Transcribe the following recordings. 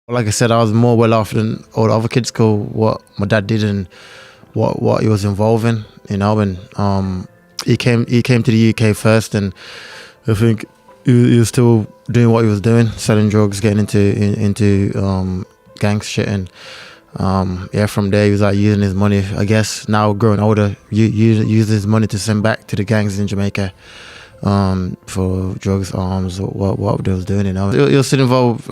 Like I said, I was more well off than all the other kids because what my dad did and what he was involved in, and he came to the UK first, and I think he was still doing what he was doing, selling drugs, getting into gang shit, and from there he was like using his money. I guess now growing older, use his money to send back to the gangs in Jamaica for drugs, arms, what they was doing. He was still involved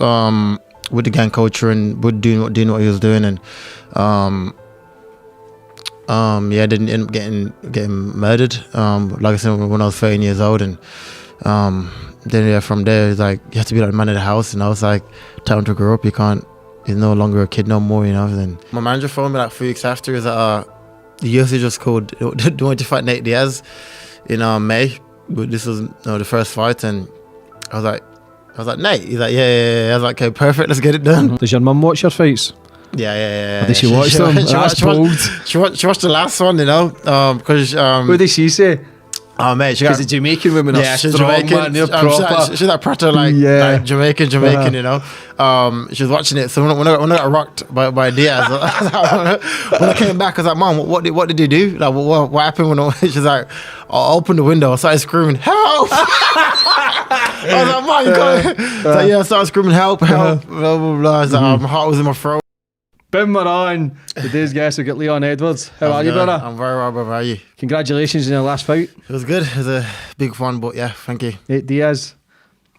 with the gang culture and with doing what he was doing, and didn't end up getting murdered. Like I said, when I was 13 years old, and then from there it's like you have to be like the man of the house, and I was like, time to grow up. He's no longer a kid no more, Then my manager phoned me like 3 weeks after. He's like, the UFC just called, do you want to fight Nate Diaz in May? But this was the first fight, and I was like, Nate? He's like, yeah. I was like, okay, perfect, let's get it done. Does your mum watch your fights? Yeah. Or did she watch them? She watched the last one, because what did she say? Oh mate, because the Jamaican women are she's strong, Jamaican. man. They're proper. She's that proper like Jamaican, she was watching it. So when I got rocked by Diaz, when I came back, I was like, Mom, what did he do? Like, what happened? She's like, I opened the window, I started screaming, help! I was like, Mom, you got it. I started screaming, help, blah blah blah. I was like, my heart was in my throat. Boom, we're on. Today's guest, we've got Leon Edwards. How are you, brother? I'm very well, brother. How are you? Congratulations on your last fight. It was good. It was a big fun, but yeah, thank you. Nate Diaz,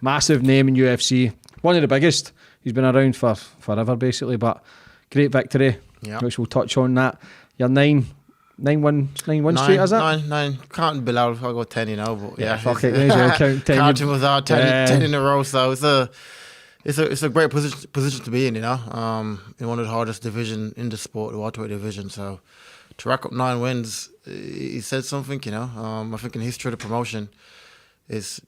massive name in UFC. One of the biggest. He's been around for forever, basically, but great victory, which we'll touch on that. You're 9 wins straight, is it? Nine. Can't be loud if I go 10, but yeah. Fuck it, count 10. Counting was out, 10 in a row, so it's a great position to be in, in one of the hardest division in the sport, the welterweight division. So to rack up 9 wins, he said something, I think in history of the promotion, it's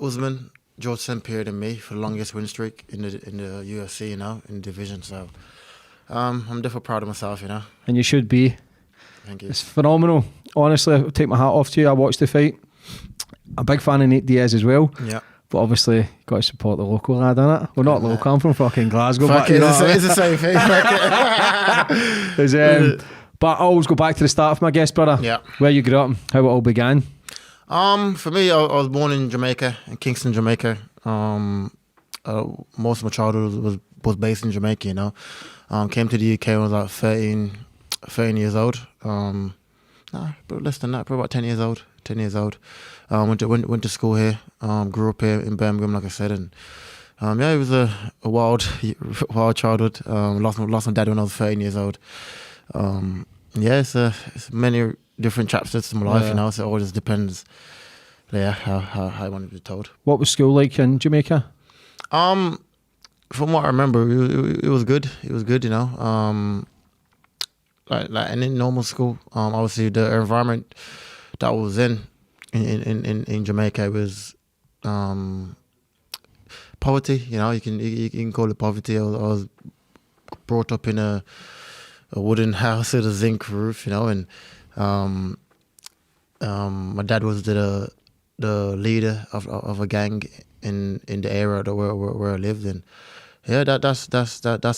Usman, George St. Pierre, and me for the longest win streak in the UFC, in the division. So I'm definitely proud of myself, And you should be. Thank you. It's phenomenal. Honestly, I'll take my hat off to you. I watched the fight. I'm a big fan of Nate Diaz as well. Yeah. But obviously, you've got to support the local lad, innit? Well, not local, I'm from fucking Glasgow. Fuck it, it's the same thing. But I always go back to the start of my guest, brother. Yeah. Where you grew up, how it all began. For me, I was born in Jamaica, in Kingston, Jamaica. Most of my childhood was based in Jamaica, Came to the UK when I was like 13 years old. But less than that, probably about 10 years old. Went to school here. Grew up here in Birmingham, like I said, and it was a wild childhood. Lost my dad when I was 13 years old. It's many different chapters to my life, so it all just depends. How I want to be told. What was school like in Jamaica? From what I remember, it was good. It was good, like any normal school. Obviously the environment that I was in Jamaica was poverty. You can call it poverty. I was brought up in a wooden house with a zinc roof, and my dad was the leader of a gang in the area where I lived in. That's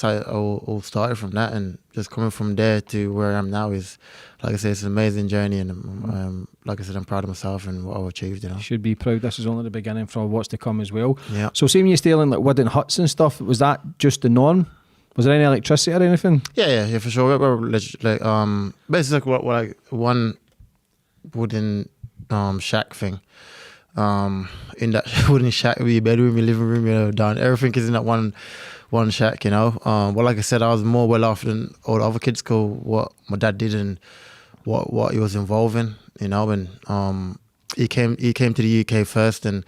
how it all started from that, and just coming from there to where I am now is, like I said, it's an amazing journey, and like I said, I'm proud of myself and what I've achieved. You should be proud. This is only the beginning for what's to come as well. Yeah. So, see when you stay in like wooden huts and stuff, was that just the norm? Was there any electricity or anything? Yeah, for sure. Basically like one wooden shack thing. In that wooden shack, your bedroom, your living room, down. Everything is in that one shack, But like I said, I was more well off than all the other kids because what my dad did and what he was involved in, And he came to the UK first, and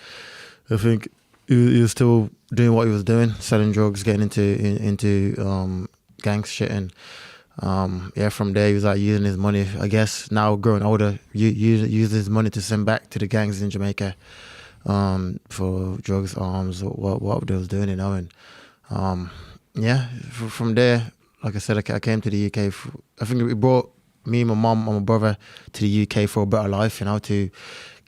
I think he was still doing what he was doing, selling drugs, getting into gang shit, and from there he was like using his money. I guess now growing older, use his money to send back to the gangs in Jamaica for drugs, arms, what they was doing, And from there, like I said, I came to the UK. I think it brought me, my mum, and my brother to the UK for a better life, to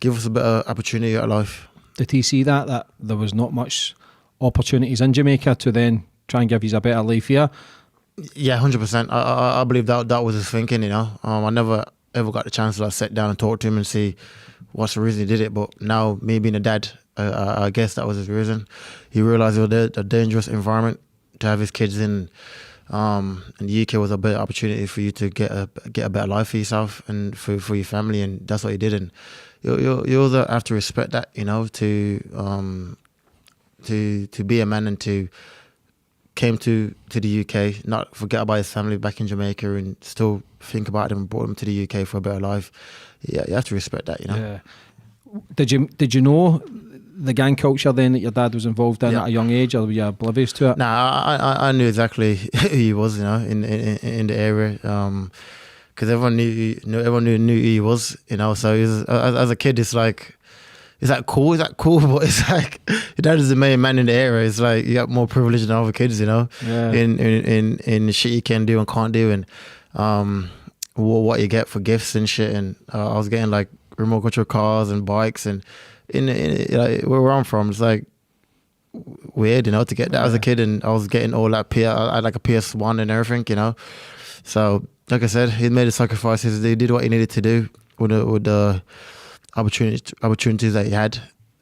give us a better opportunity at life. Did he see that there was not much opportunities in Jamaica to then try and give you a better life here. Yeah, 100%. I believe that was his thinking. I never ever got the chance to like sit down and talk to him and see what's the reason he did it. But now, me being a dad, I guess that was his reason. He realized it was a dangerous environment to have his kids in. And the UK was a better opportunity for you to get a better life for yourself and for your family, and that's what he did. And you also have to respect that, to be a man and to came to the UK, not forget about his family back in Jamaica, and still think about them and brought them to the UK for a better life. Yeah, you have to respect that, Yeah. Did you know the gang culture then that your dad was involved in at a young age, or were you oblivious to it? Nah, I knew exactly who he was, in the area, because everyone knew who he was, So he was, as a kid, it's like. Is that cool? But it's like your dad is the main man in the area. It's like you got more privilege than other kids, Yeah. In the shit you can do and can't do, and what you get for gifts and shit. And I was getting like remote control cars and bikes, and like, where I'm from, it's like weird, to get that as a kid. And I was getting all that I had like a PS1 and everything, So like I said, he made the sacrifices. He did what he needed to do with the opportunities that he had,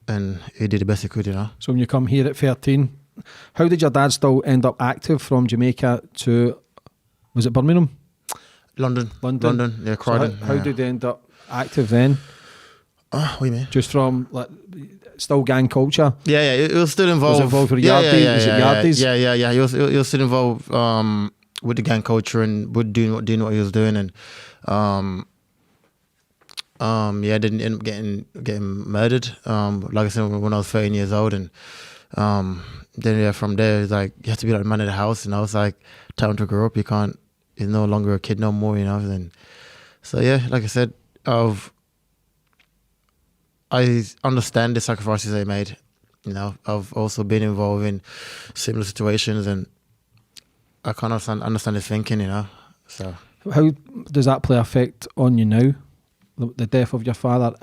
and he did the best he could, So when you come here at 13, how did your dad still end up active from Jamaica to, was it Birmingham? London, yeah, Croydon. So how did he end up active then? What do you mean? Just from like still gang culture? Yeah, he was still involved. Was involved with Yardies? Yeah. He was still involved with the gang culture and with doing what he was doing, and didn't end up getting murdered. Like I said, when I was 13 years old, and then from there, it's like you have to be like the man of the house, and I was like, time to grow up. He's no longer a kid no more, And so yeah, like I said, I understand the sacrifices they made. I've also been involved in similar situations, and I kind of understand his thinking, So how does that play effect on you now? The death of your father.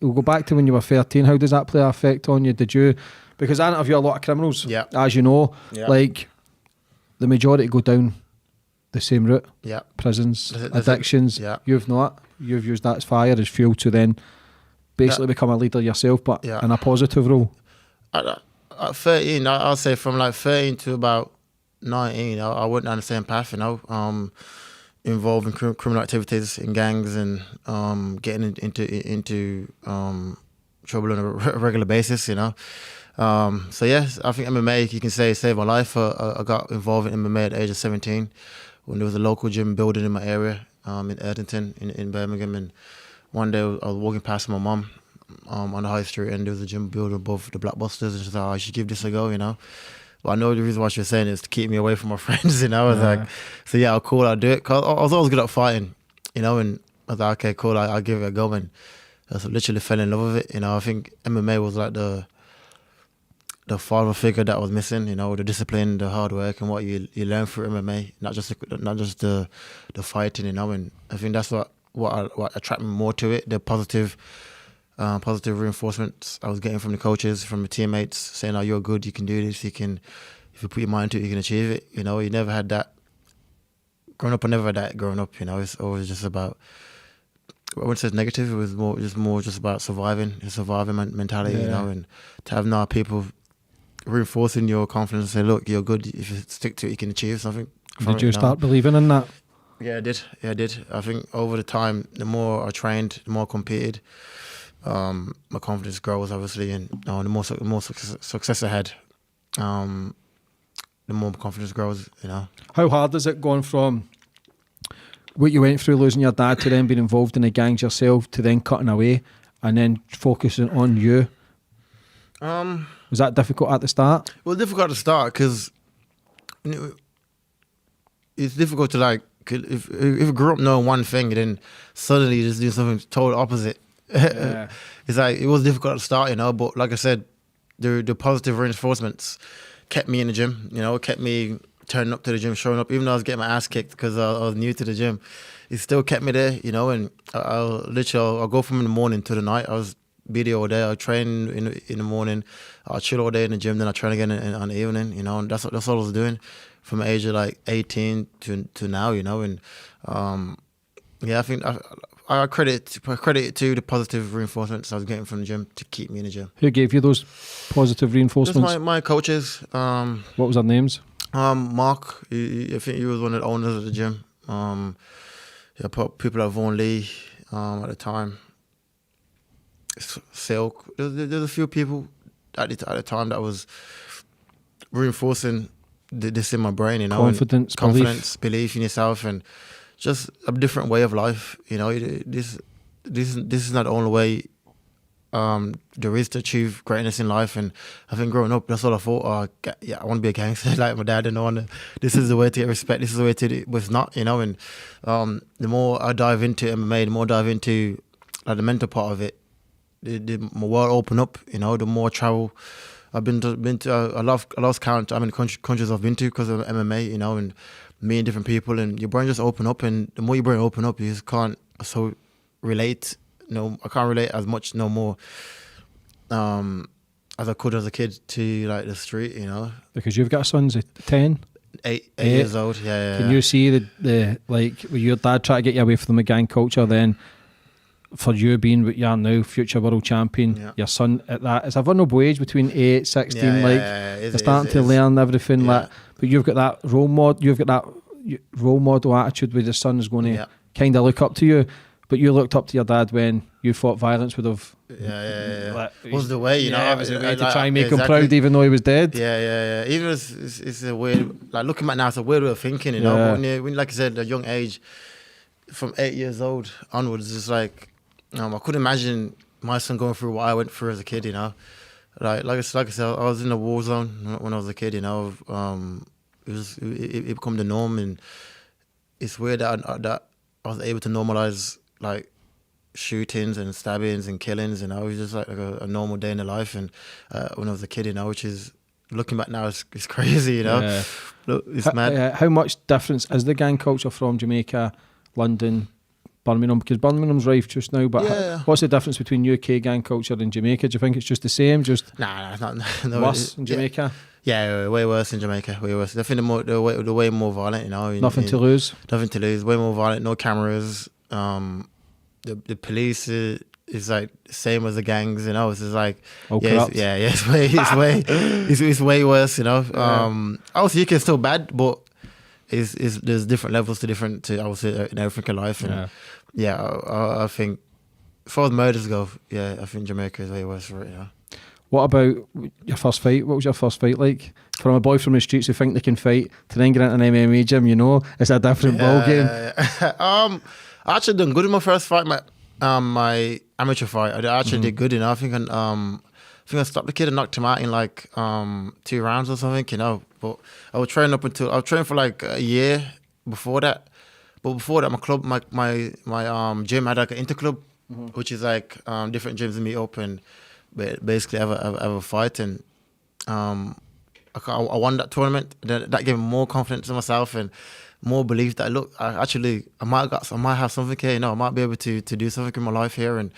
We'll go back to when you were 13. How does that play effect on you? Did you? Because I interview a lot of criminals, as you know, like the majority go down the same route. Yeah. Prisons, addictions. You've not. You've used that as fire, as fuel to then basically become a leader yourself, but in a positive role. At 13, I'll say from like 13 to about 19, I went down the same path, involved in criminal activities in gangs, and getting into trouble on a regular basis, So yes, I think MMA, you can say, saved my life. I got involved in MMA at the age of 17 when there was a local gym building in my area, in Erdington, in Birmingham. And one day I was walking past my mum on the high street, and there was a gym building above the Blockbusters, and she said, I should give this a go, But I know the reason why she was saying it is to keep me away from my friends, I was like, so yeah, cool, I'll do it. Cause I was always good at fighting, and I was like, okay, cool, I'll give it a go. And I literally fell in love with it. I think MMA was like the father figure that was missing, the discipline, the hard work, and what you learn through MMA, not just the fighting, And I think that's what attracted me more to it, the positive reinforcements I was getting from the coaches, from the teammates, saying, "Oh, you're good. You can do this. If you put your mind to it, you can achieve it." You never had that growing up. I never had that growing up. It's always just about. I wouldn't say it's negative. It was more just about surviving, a surviving mentality. And to have now people reinforcing your confidence and say, "Look, you're good. If you stick to it, you can achieve something." Did you start believing in that? Yeah, I did. I think over the time, the more I trained, the more I competed. My confidence grows, obviously, and the more success I had, the more confidence grows. How hard is it going from what you went through, losing your dad, to then being involved in the gangs yourself, to then cutting away and then focusing on you? Was that difficult at the start? Well, difficult at the start because it's difficult to like if you grew up knowing one thing and then suddenly you just do something total opposite. Yeah. It's like it was difficult at the start, but like I said, the positive reinforcements kept me in the gym, kept me turning up to the gym, showing up, even though I was getting my ass kicked because I was new to the gym. It still kept me there, and I'll go from in the morning to the night. I was be there all day. I'll train in the morning. I'll chill all day in the gym. Then I train again on the evening. You know, and that's what I was doing from the age of like 18 to now. You know, and I think I credit it to the positive reinforcements I was getting from the gym to keep me in the gym. Who gave you those positive reinforcements? Just my coaches. What was their names? Mark, I think he was one of the owners of the gym. People like Vaughan Lee at the time. Silk. There's a few people at the time that was reinforcing this in my brain, you know. Confidence, belief in yourself, and just a different way of life. You know, this is not the only way there is to achieve greatness in life. And I think growing up, that's all I thought. I want to be a gangster like my dad, and I want to. This is the way to get respect. This is the way to. But it's not, you know. And the more I dive into MMA, the more I dive into like the mental part of it, my world open up. You know, the more I travel. I've been to I lost count how many countries I've been to because of MMA. You know, and meeting different people, and your brain just open up. And the more your brain open up, you just can't relate. No, I can't relate as much no more as I could as a kid to like the street, you know. Because you've got sons at 10? 8 years old, yeah. Can you see the like with your dad trying to get you away from the gang culture, then for you being what you are now, future world champion, your son at that, it's a vulnerable age between 8, 16, they're starting to learn everything, like, but you've got that role model attitude where the son is going to kind of look up to you. But you looked up to your dad when you fought violence would have... Like, was the way, you know. It was a way to try and make him proud even though he was dead. Yeah. Even it's a weird... Like, looking back now, it's a weird way of thinking, you know. But when, like I said, at a young age, from 8 years old onwards, it's like... I couldn't imagine my son going through what I went through as a kid, you know. Like I said, I was in a war zone when I was a kid, you know. It became the norm, and it's weird that I was able to normalise like shootings and stabbings and killings, you know. It was just like a normal day in the life, and when I was a kid, you know, which is looking back now, it's crazy, you know. Look, it's mad. How much difference is the gang culture from Jamaica, London, Birmingham? Because Birmingham's rife just now, but what's the difference between UK gang culture and Jamaica? Do you think it's just the same? Nah, it's not. Worse in Jamaica? Yeah, way worse in Jamaica. Way worse. I think they're way more violent, you know. Nothing to lose. Way more violent. No cameras. The police is like the same as the gangs, you know. It's just like it's way worse, you know. Obviously UK is still bad, but there's different levels to I would say in African life, and I think as far as murders go, I think Jamaica is way worse for it, you know. What about your first fight? What was your first fight like? From a boy from the streets who think they can fight to then get into an MMA gym, you know, it's a different ball game. I actually done good in my first fight, my amateur fight. I actually did good, you know. I think I stopped the kid and knocked him out in like 2 rounds or something, you know. But I was training for like a year before that. But before that, my club, my gym had like an interclub, which is like different gyms to meet up and basically have a fight. And I won that tournament. That gave me more confidence in myself and more belief that look, I might have something here, you know. I might be able to do something in my life here. And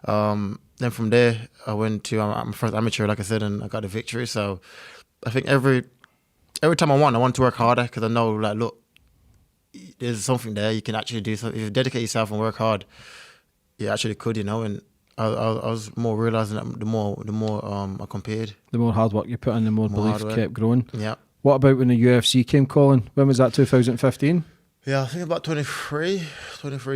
then from there, I went to my first amateur, like I said, and I got the victory. So I think every time I want to work harder, because I know, like, look, there's something there. You can actually do something. If you dedicate yourself and work hard, you actually could, you know. And I was more realising that the more I competed. The more hard work you put in, the more belief kept growing. Yeah. What about when the UFC came calling? When was that, 2015? Yeah, I think about 23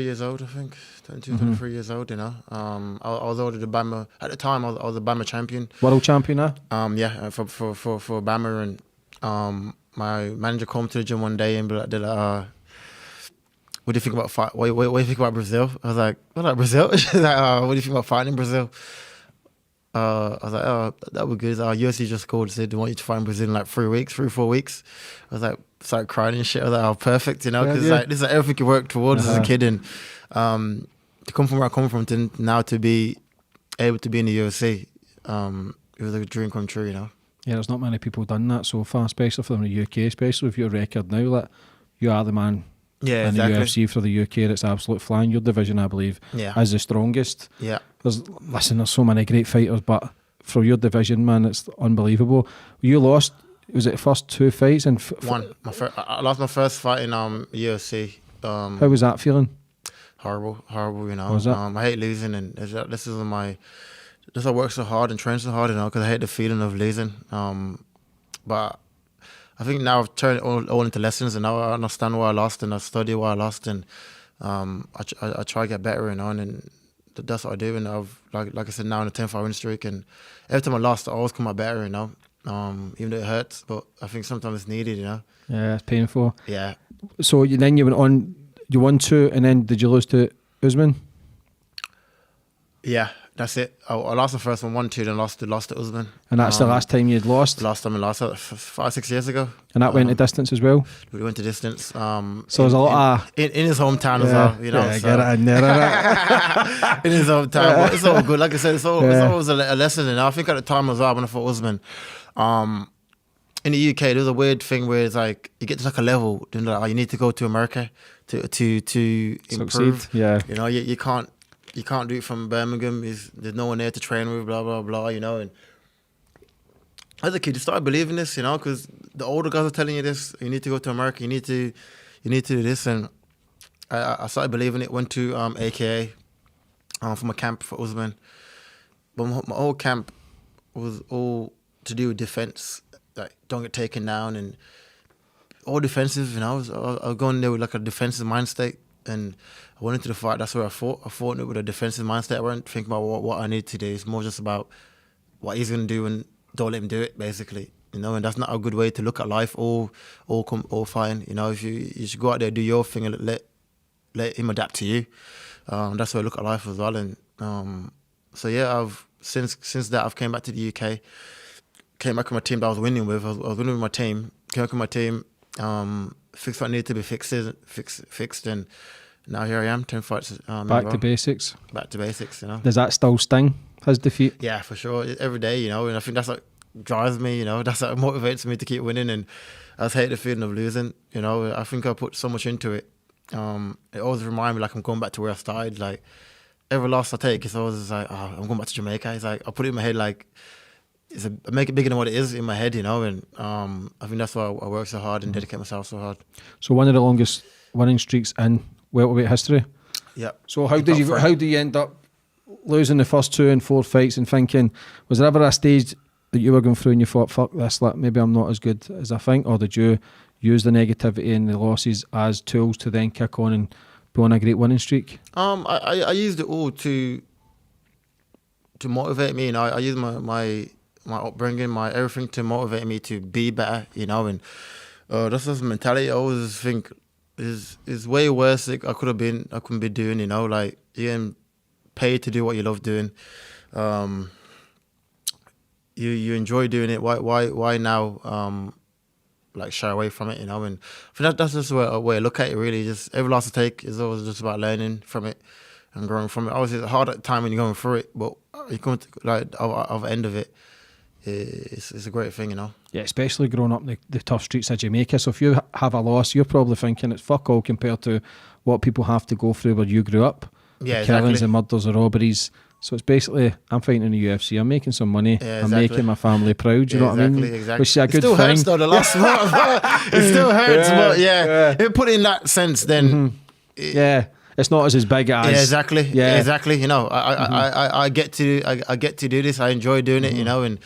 years old, I think. 22, 23 years old, you know. I was already the Bama, at the time I was a Bama champion. World champion now? For Bama. And my manager came to the gym one day and they're like, what do you think about fight? What do you think about Brazil? I was like, what about Brazil? She's like, what do you think about fighting in Brazil? I was like, that would be good. UFC just called and said they want you to fight in Brazil in like 3 weeks, 3-4 weeks. I was like, started crying and shit. I was like, perfect, you know, because like this is like everything you work towards as a kid, and to come from where I come from to now to be able to be in the UFC, it was a dream come true, you know. Yeah, there's not many people done that so far, especially from the UK, especially with your record now. Like, you are the man. Yeah, in the UFC for the UK, that's absolute flying. Your division, I believe, is the strongest. Yeah. there's so many great fighters, but for your division, man, it's unbelievable. You lost, was it the first 2 fights? And one. I lost my first fight in UFC. How was that feeling? Horrible, you know. Was it? I hate losing, and this I work so hard and train so hard, you know, because I hate the feeling of losing. But I think now I've turned it all into lessons, and now I understand why I lost, and I study why I lost, and I try to get better, you know, and that's what I do. And I've like I said, now in a 10-fight win streak, and every time I lost, I always come out better, you know. Even though it hurts, but I think sometimes it's needed, you know. Yeah, it's painful. Yeah. So then you went on, you won 2, and then did you lose to Usman? Yeah, that's it. I lost the first one, 1-2, then lost to Usman. And that's the last time you'd lost? The last time I lost, 5-6 years ago. And that went to distance as well? We went to distance. So there's a lot of... In his hometown as well, you know. Yeah, get it in there. In his hometown, but it's all good. Like I said, it's always a lesson. And I think at the time as well, when I fought Usman, in the UK, there's a weird thing where it's like, you get to like a level, you know, like, you need to go to America to improve. Succeed, yeah. You know, you can't do it from Birmingham. There's no one there to train with, blah, blah, blah, you know. And as a kid, you started believing this, you know, because the older guys are telling you this, you need to go to America, you need to do this. And I started believing it, went to AKA from a camp for Usman. But my whole camp was all to do with defense, like don't get taken down and all defensive, you know. I was going there with like a defensive mind state, and I went into the fight. That's where I fought. I fought with a defensive mindset. I wasn't thinking about what I need to do. It's more just about what he's gonna do and don't let him do it, basically. You know, and that's not a good way to look at life. All fine. You know, if you should go out there, do your thing, and let him adapt to you. That's the way I look at life as well. And so yeah, I've since that I've came back to the UK. Came back with my team that I was winning with. I was winning with my team. Came back with my team. Fixed what needed to be fixed, and now here I am, 10 fights. Back to basics. Back to basics, you know. Does that still sting, his defeat? Yeah, for sure. Every day, you know, and I think that's what drives me, you know. That's what motivates me to keep winning, and I just hate the feeling of losing, you know. I think I put so much into it. It always reminds me like I'm going back to where I started. Like every loss I take, it's always like, oh, I'm going back to Jamaica. It's like I put it in my head like, I make it bigger than what it is in my head, you know, and I think that's why I work so hard and dedicate myself so hard. So one of the longest winning streaks in welterweight history. Yeah. So how do you end up losing the first 2 and 4 fights and thinking, was there ever a stage that you were going through and you thought, fuck this, like, maybe I'm not as good as I think, or did you use the negativity and the losses as tools to then kick on and go on a great winning streak? I used it all to motivate me, you know. I used my upbringing, my everything to motivate me to be better, you know, and that's just mentality. I always think is way worse. Like I couldn't be doing, you know, like you're getting paid to do what you love doing. You enjoy doing it. Why now? Like shy away from it, you know. And I think that's just a way I look at it. Really, just every loss I take is always just about learning from it and growing from it. Obviously, it's hard at the time when you're going through it, but you come to like of the end of it. It's a great thing, you know. Yeah, especially growing up in the tough streets of Jamaica. So if you have a loss, you're probably thinking it's fuck all compared to what people have to go through where you grew up. Yeah, the killings exactly. and murders and robberies. So it's basically, I'm fighting in the UFC, I'm making some money, Yeah, I'm exactly. making my family proud, you know what I mean? Exactly. Which is a good still thing. Hurts though, the last one. It still hurts, but yeah. If you put it in that sense, then Yeah, it's not as big as... Yeah, exactly. Yeah. Exactly. You know, I get to do this. I enjoy doing it. You know, and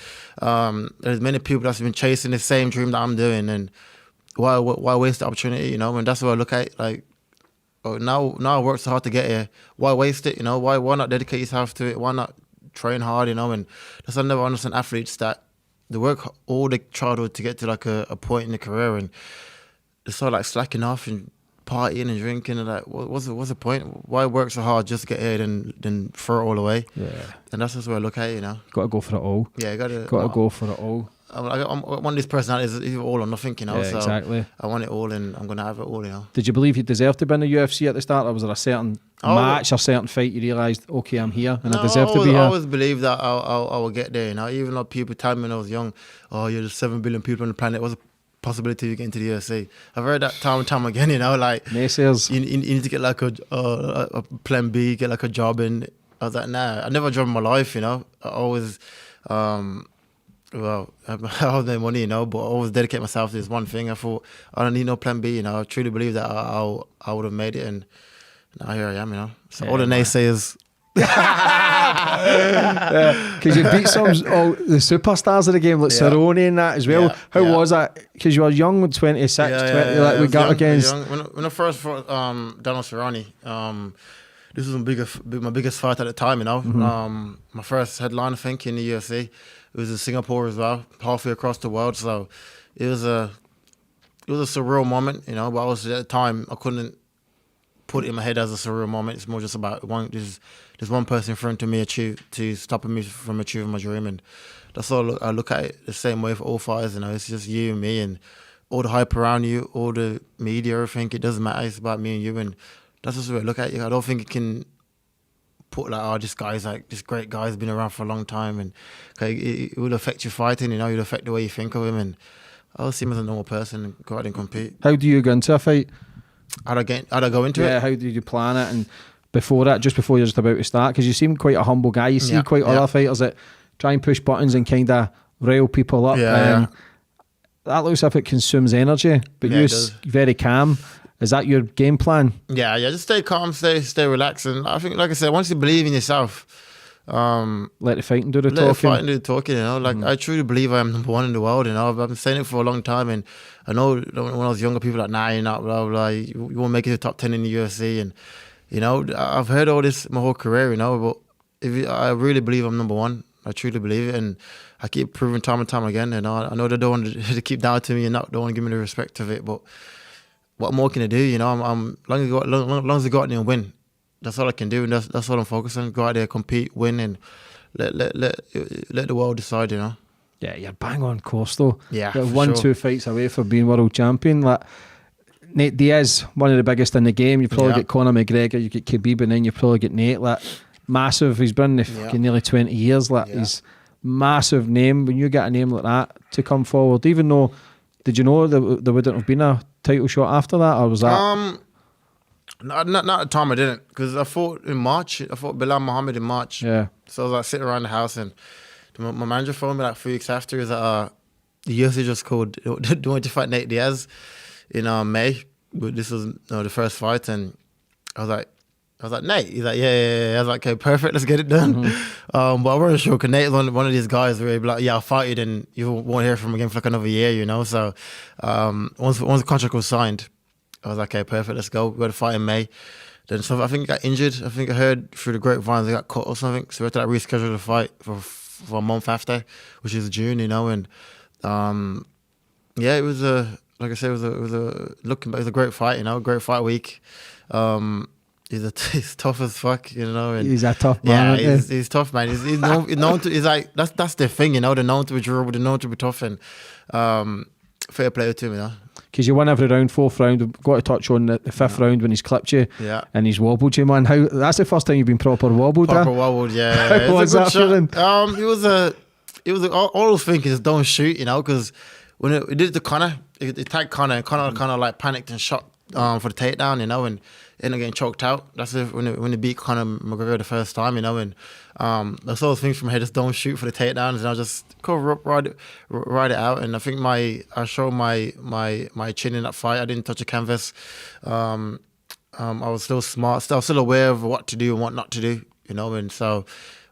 there's many people that's been chasing the same dream that I'm doing, and why waste the opportunity? You know, and that's what I look at. Like, oh, now I work so hard to get here. Why waste it? You know, why not dedicate yourself to it? Why not train hard? You know, and that's I never understand athletes that they work all their childhood to get to like a point in their career, and they start like slacking off and partying and drinking, and like, what's the point? Why work so hard just to get here then throw it all away? Yeah. And that's just where I look at it, you know. Got to go for it all. Yeah, Got to go for it all. I'm one of these personalities, either all or nothing, you know. Yeah, so exactly. I want it all, and I'm gonna have it all, you know. Did you believe you deserved to be in the UFC at the start, or was there a certain match or certain fight you realised, okay, I'm here and I deserve to be here? I always believed that I will get there, you know. Even though people told me when I was young, oh, you're just 7 billion people on the planet, what's the possibility of getting to the UFC? I've heard that time and time again, you know, like naysayers. You need to get like a plan B, get like a job, and I was like, nah, I never drove in my life, you know. I always, well, I have no money, you know, but I always dedicate myself to this one thing. I thought, I don't need no plan B, you know. I truly believe that I would have made it, and now here I am, you know. So all the naysayers. Because you beat all the superstars of the game, like Cerrone and that as well. How was that? Because you were young, with 26, 20, like we got against. When I first fought Daniel Cerrone, this was my biggest fight at the time, you know. My first headline, I think, in the UFC. It was in Singapore as well, halfway across the world. So it was a surreal moment, you know. But at the time, I couldn't put it in my head as a surreal moment. It's more just about there's one person in front of me stopping me from achieving my dream, and that's all I look at it the same way for all fighters. You know, it's just you and me, and all the hype around you, all the media, everything. It doesn't matter. It's about me and you, and that's just the way I look at it. I don't think it can put like, oh, this great guy's been around for a long time, and it will affect your fighting. You know, it'll affect the way you think of him, and I'll see him as a normal person and go out and compete. How do you go into a fight? How'd I go into it? Yeah, how did you plan it? And before that, just before you're just about to start, because you seem quite a humble guy. You see other fighters that try and push buttons and kind of rile people up. That looks like it consumes energy, but you're very calm. Is that your game plan? Yeah, just stay calm, stay relaxed, and I think, like I said, once you believe in yourself, let the fighting do the talking. Let the fighting do the talking, you know. Like I truly believe I am number one in the world, you know. I've been saying it for a long time, and I know when I was younger, people were like, nah, you're not, blah blah. You won't make it to the top 10 in the UFC, and you know, I've heard all this my whole career, you know. But I really believe I'm number one. I truly believe it, and I keep proving time and time again. And I know they don't want to keep doubting me and don't want to give me the respect of it, but what more can I do? You know, I'm long as I go out there and win. That's all I can do, and that's all I'm focused on. Go out there, compete, win, and let the world decide. You know. Yeah, you're bang on course though. Yeah, you're 1-2 fights away from being world champion. Like Nate Diaz, one of the biggest in the game. You probably get Conor McGregor, you get Khabib, and then you probably get Nate. Like massive. He's been in the fucking nearly 20 years. Like he's massive name. When you get a name like that to come forward, even though, did you know there wouldn't have been a title shot after that, or was that? Not at the time. I didn't, because I fought in March. I fought Bilal Muhammad in March. Yeah. So I was like sitting around the house, and my manager phoned me like 3 weeks after. He was like, the UFC just called. Do you want to fight Nate Diaz in May? But this was the first fight, and I was like, Nate. He's like, yeah. I was like, okay, perfect. Let's get it done. But I wasn't sure, because Nate's one of these guys where he'd be like, yeah, I'll fight you, and you won't hear from him again for like another year, you know. So once the contract was signed, I was like, okay, perfect, let's go. We got to fight in May. Then I think he got injured. I think I heard through the grapevines he got cut or something. So we had to reschedule the fight for a month after, which is June, you know. And it was like I said, it was a great fight, you know, great fight week. He's tough as fuck, you know. And he's a tough man. Yeah, he's tough, man. He's known to. He's like that's the thing, you know. They're known to be durable. They're known to be tough, and fair play to him, you know. Because you won every round, 4th round. We've got to touch on the 5th round when he's clipped you, and he's wobbled you, man. That's the first time you've been proper wobbled. Wobbled, yeah. How was that feeling? It was all I was thinking is don't shoot, you know, because when it did it to Conor, it tagged Conor, and Conor kind of like panicked and shot for the takedown, you know, and ended up getting choked out. That's when it beat Conor McGregor the first time, you know, and that's all the things from here. Just don't shoot for the takedowns, and I'll just ride it out. And I think I showed my chin in that fight. I didn't touch the canvas. I was still smart. I was still aware of what to do and what not to do, you know. And so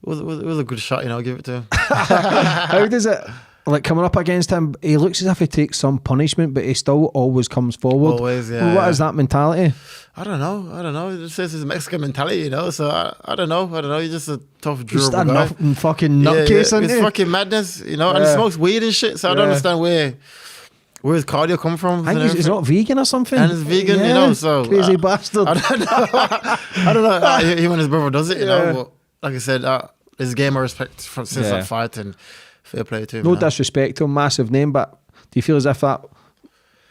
it was a good shot, you know. I'll give it to him. How does it? Like coming up against him, he looks as if he takes some punishment, but he still always comes forward. Always, yeah. Well, what is that mentality? I don't know. It says it's a Mexican mentality, you know. So I don't know. He's just a tough, just durable guy. Fucking nutcase, isn't It's he? fucking madness, you know. And he smokes weed and shit. So I don't understand where his cardio come from. I think he's not vegan or something. And he's vegan, you know. So crazy bastard. I don't know. Him and his brother does it, you know. But like I said, his game I respect since that fight, and fair play to him. No disrespect to him, massive name, but do you feel as if that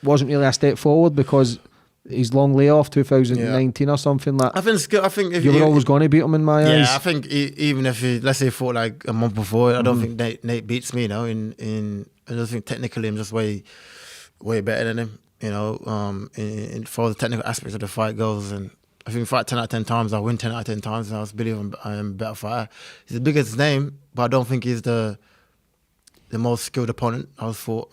wasn't really a step forward because his long layoff 2019 or something like that? I think if you were always going to beat him in my eyes. Yeah, I think even if let's say he fought like a month before, I don't think Nate beats me, you know. I don't think technically I'm just way better than him, you know. For the technical aspects of the fight goes, and if we fight 10 out of 10 times, I'll win 10 out of 10 times, and I believe I'm a better fighter. He's the biggest name, but I don't think he's the most skilled opponent I've fought,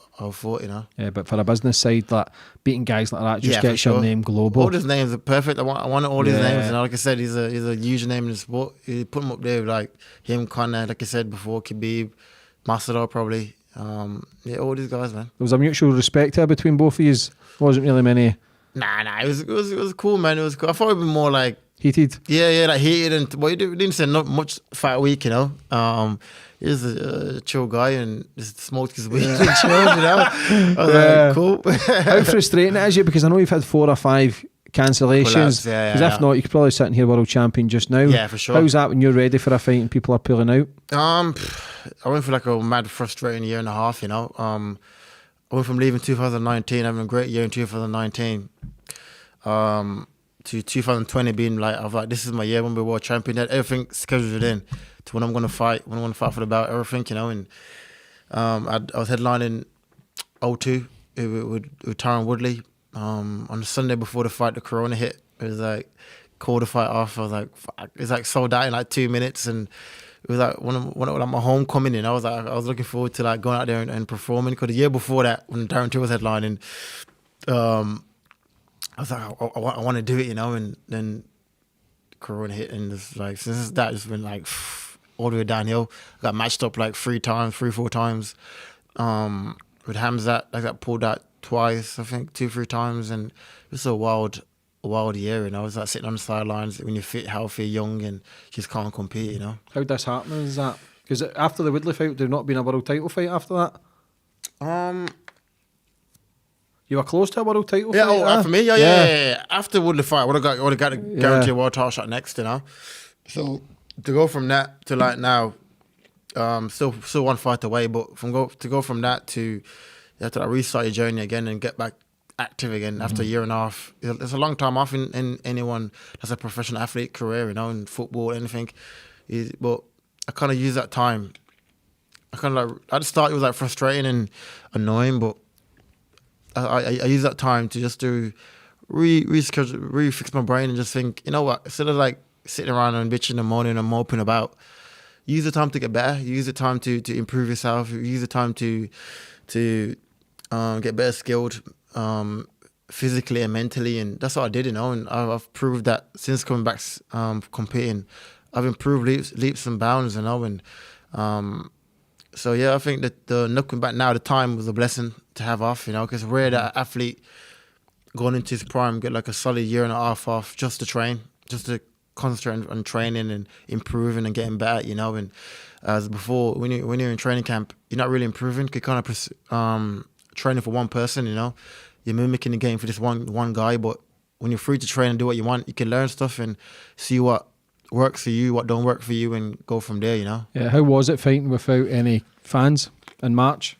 you know. Yeah, but for a business side, like beating guys like that just gets for your sure. name global. All his names are perfect. I want all his names, and like I said, he's a huge name in the sport. You put him up there with like him, Conor, like I said before, Khabib, Masvidal probably. All these guys, man. There was a mutual respect here between both of you. Wasn't really many. Nah, it was cool, man. It was cool. I thought it'd be more like heated. Yeah, like heated, and well, he didn't say not much fight week, you know. He's a chill guy and just smoked his weed and chilled, you know. I was like, cool. How frustrating it is, because I know you've had 4 or 5 cancellations. Because if not, you could probably sit in here world champion just now. Yeah, for sure. How's that when you're ready for a fight and people are pulling out? I went for like a mad frustrating year and a half, you know. I went from leaving 2019, having a great year in 2019, to 2020 being like, I was like, this is my year when we're world champion. That everything scheduled in to when I'm gonna fight for the belt, everything, you know. And I was headlining 02 with Tyron Woodley. On the Sunday before the fight, the corona hit. It was like, called the fight off. I was like, fuck. It's like sold out in like 2 minutes, and it was like when like my homecoming. And I was looking forward to like going out there and performing, because the year before that, when Darren Till was headlining, I was like, I want to do it, you know. And then corona hit, and it's like since that, it's been like all the way downhill. I got matched up like 4 times with Hamzat. I got pulled out twice, I think 2-3 times, and it was a wild year. And I was like sitting on the sidelines when you're fit, healthy, young, and just can't compete, you know. How disheartening is that? Because after the Woodley fight, there not been a world title fight after that? You were close to a world title fight? For me, yeah. After Woodley fight, I would have got a guaranteed world title shot next, you know. So to go from that to like now, still one fight away, but to go from that to you have to like restart your journey again and get back active again after a year and a half. It's a long time off in anyone that's a professional athlete career, you know, in football, anything. But I kind of use that time. At the start it was like frustrating and annoying, but I use that time to just do refix my brain and just think, you know what, instead of like sitting around and bitching in the morning and moping about, use the time to get better, use the time to improve yourself, use the time to get better skilled physically and mentally. And that's what I did, you know. And I've proved that since coming back competing, I've improved leaps and bounds, you know. And so yeah, I think that looking back now, the time was a blessing to have off, you know, because rare that athlete going into his prime get like a solid year and a half off just to train, just to concentrate on training and improving and getting better, you know. And as before, when you're in training camp, you're not really improving. You're kind of training for one person, you know. You're mimicking the game for this one guy, but when you're free to train and do what you want, you can learn stuff and see what works for you, what don't work for you, and go from there, you know. Yeah, how was it fighting without any fans in March?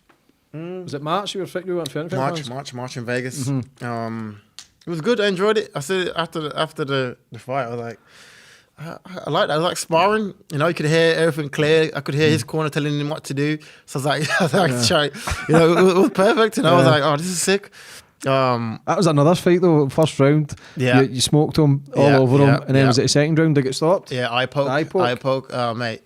Was it March you were fighting? March in Vegas. Mm-hmm. It was good. I enjoyed it. I said after the fight, I was like, I liked that. I was like sparring. You know, you could hear everything clear. I could hear his corner telling him what to do. So I was like, try. You know, it was perfect. And I was like, oh, this is sick. That was another fight though. First round, you smoked him all over him, and then was it the second round they get stopped? Yeah, eye poke. Mate.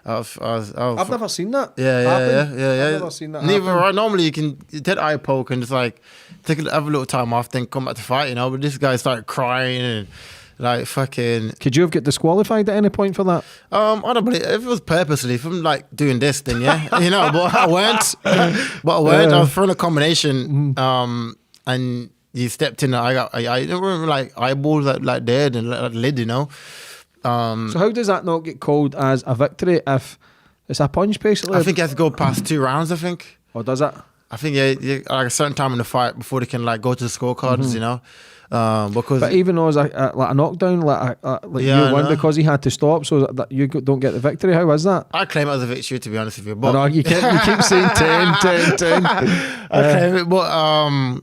I've never seen that. Yeah. I've never seen that. Neither. Right, normally you can take eye poke and just like have a little time off, then come back to fight, you know. But this guy started crying and like fucking. Could you have get disqualified at any point for that? I don't believe if it was purposely. If I'm like doing this, then yeah, you know. But I weren't. I was throwing a combination, and you stepped in. I remember like eyeballs like dead and like lid, you know. So how does that not get called as a victory if it's a punch basically? I think you have to go past 2 rounds, I think. Or does it? I think like a certain time in the fight before they can like go to the scorecards, you know. But even though it's like a knockdown, you won because he had to stop, so that you don't get the victory. How is that? I claim it as a victory, to be honest with you. But you keep saying 10. I claim it, but I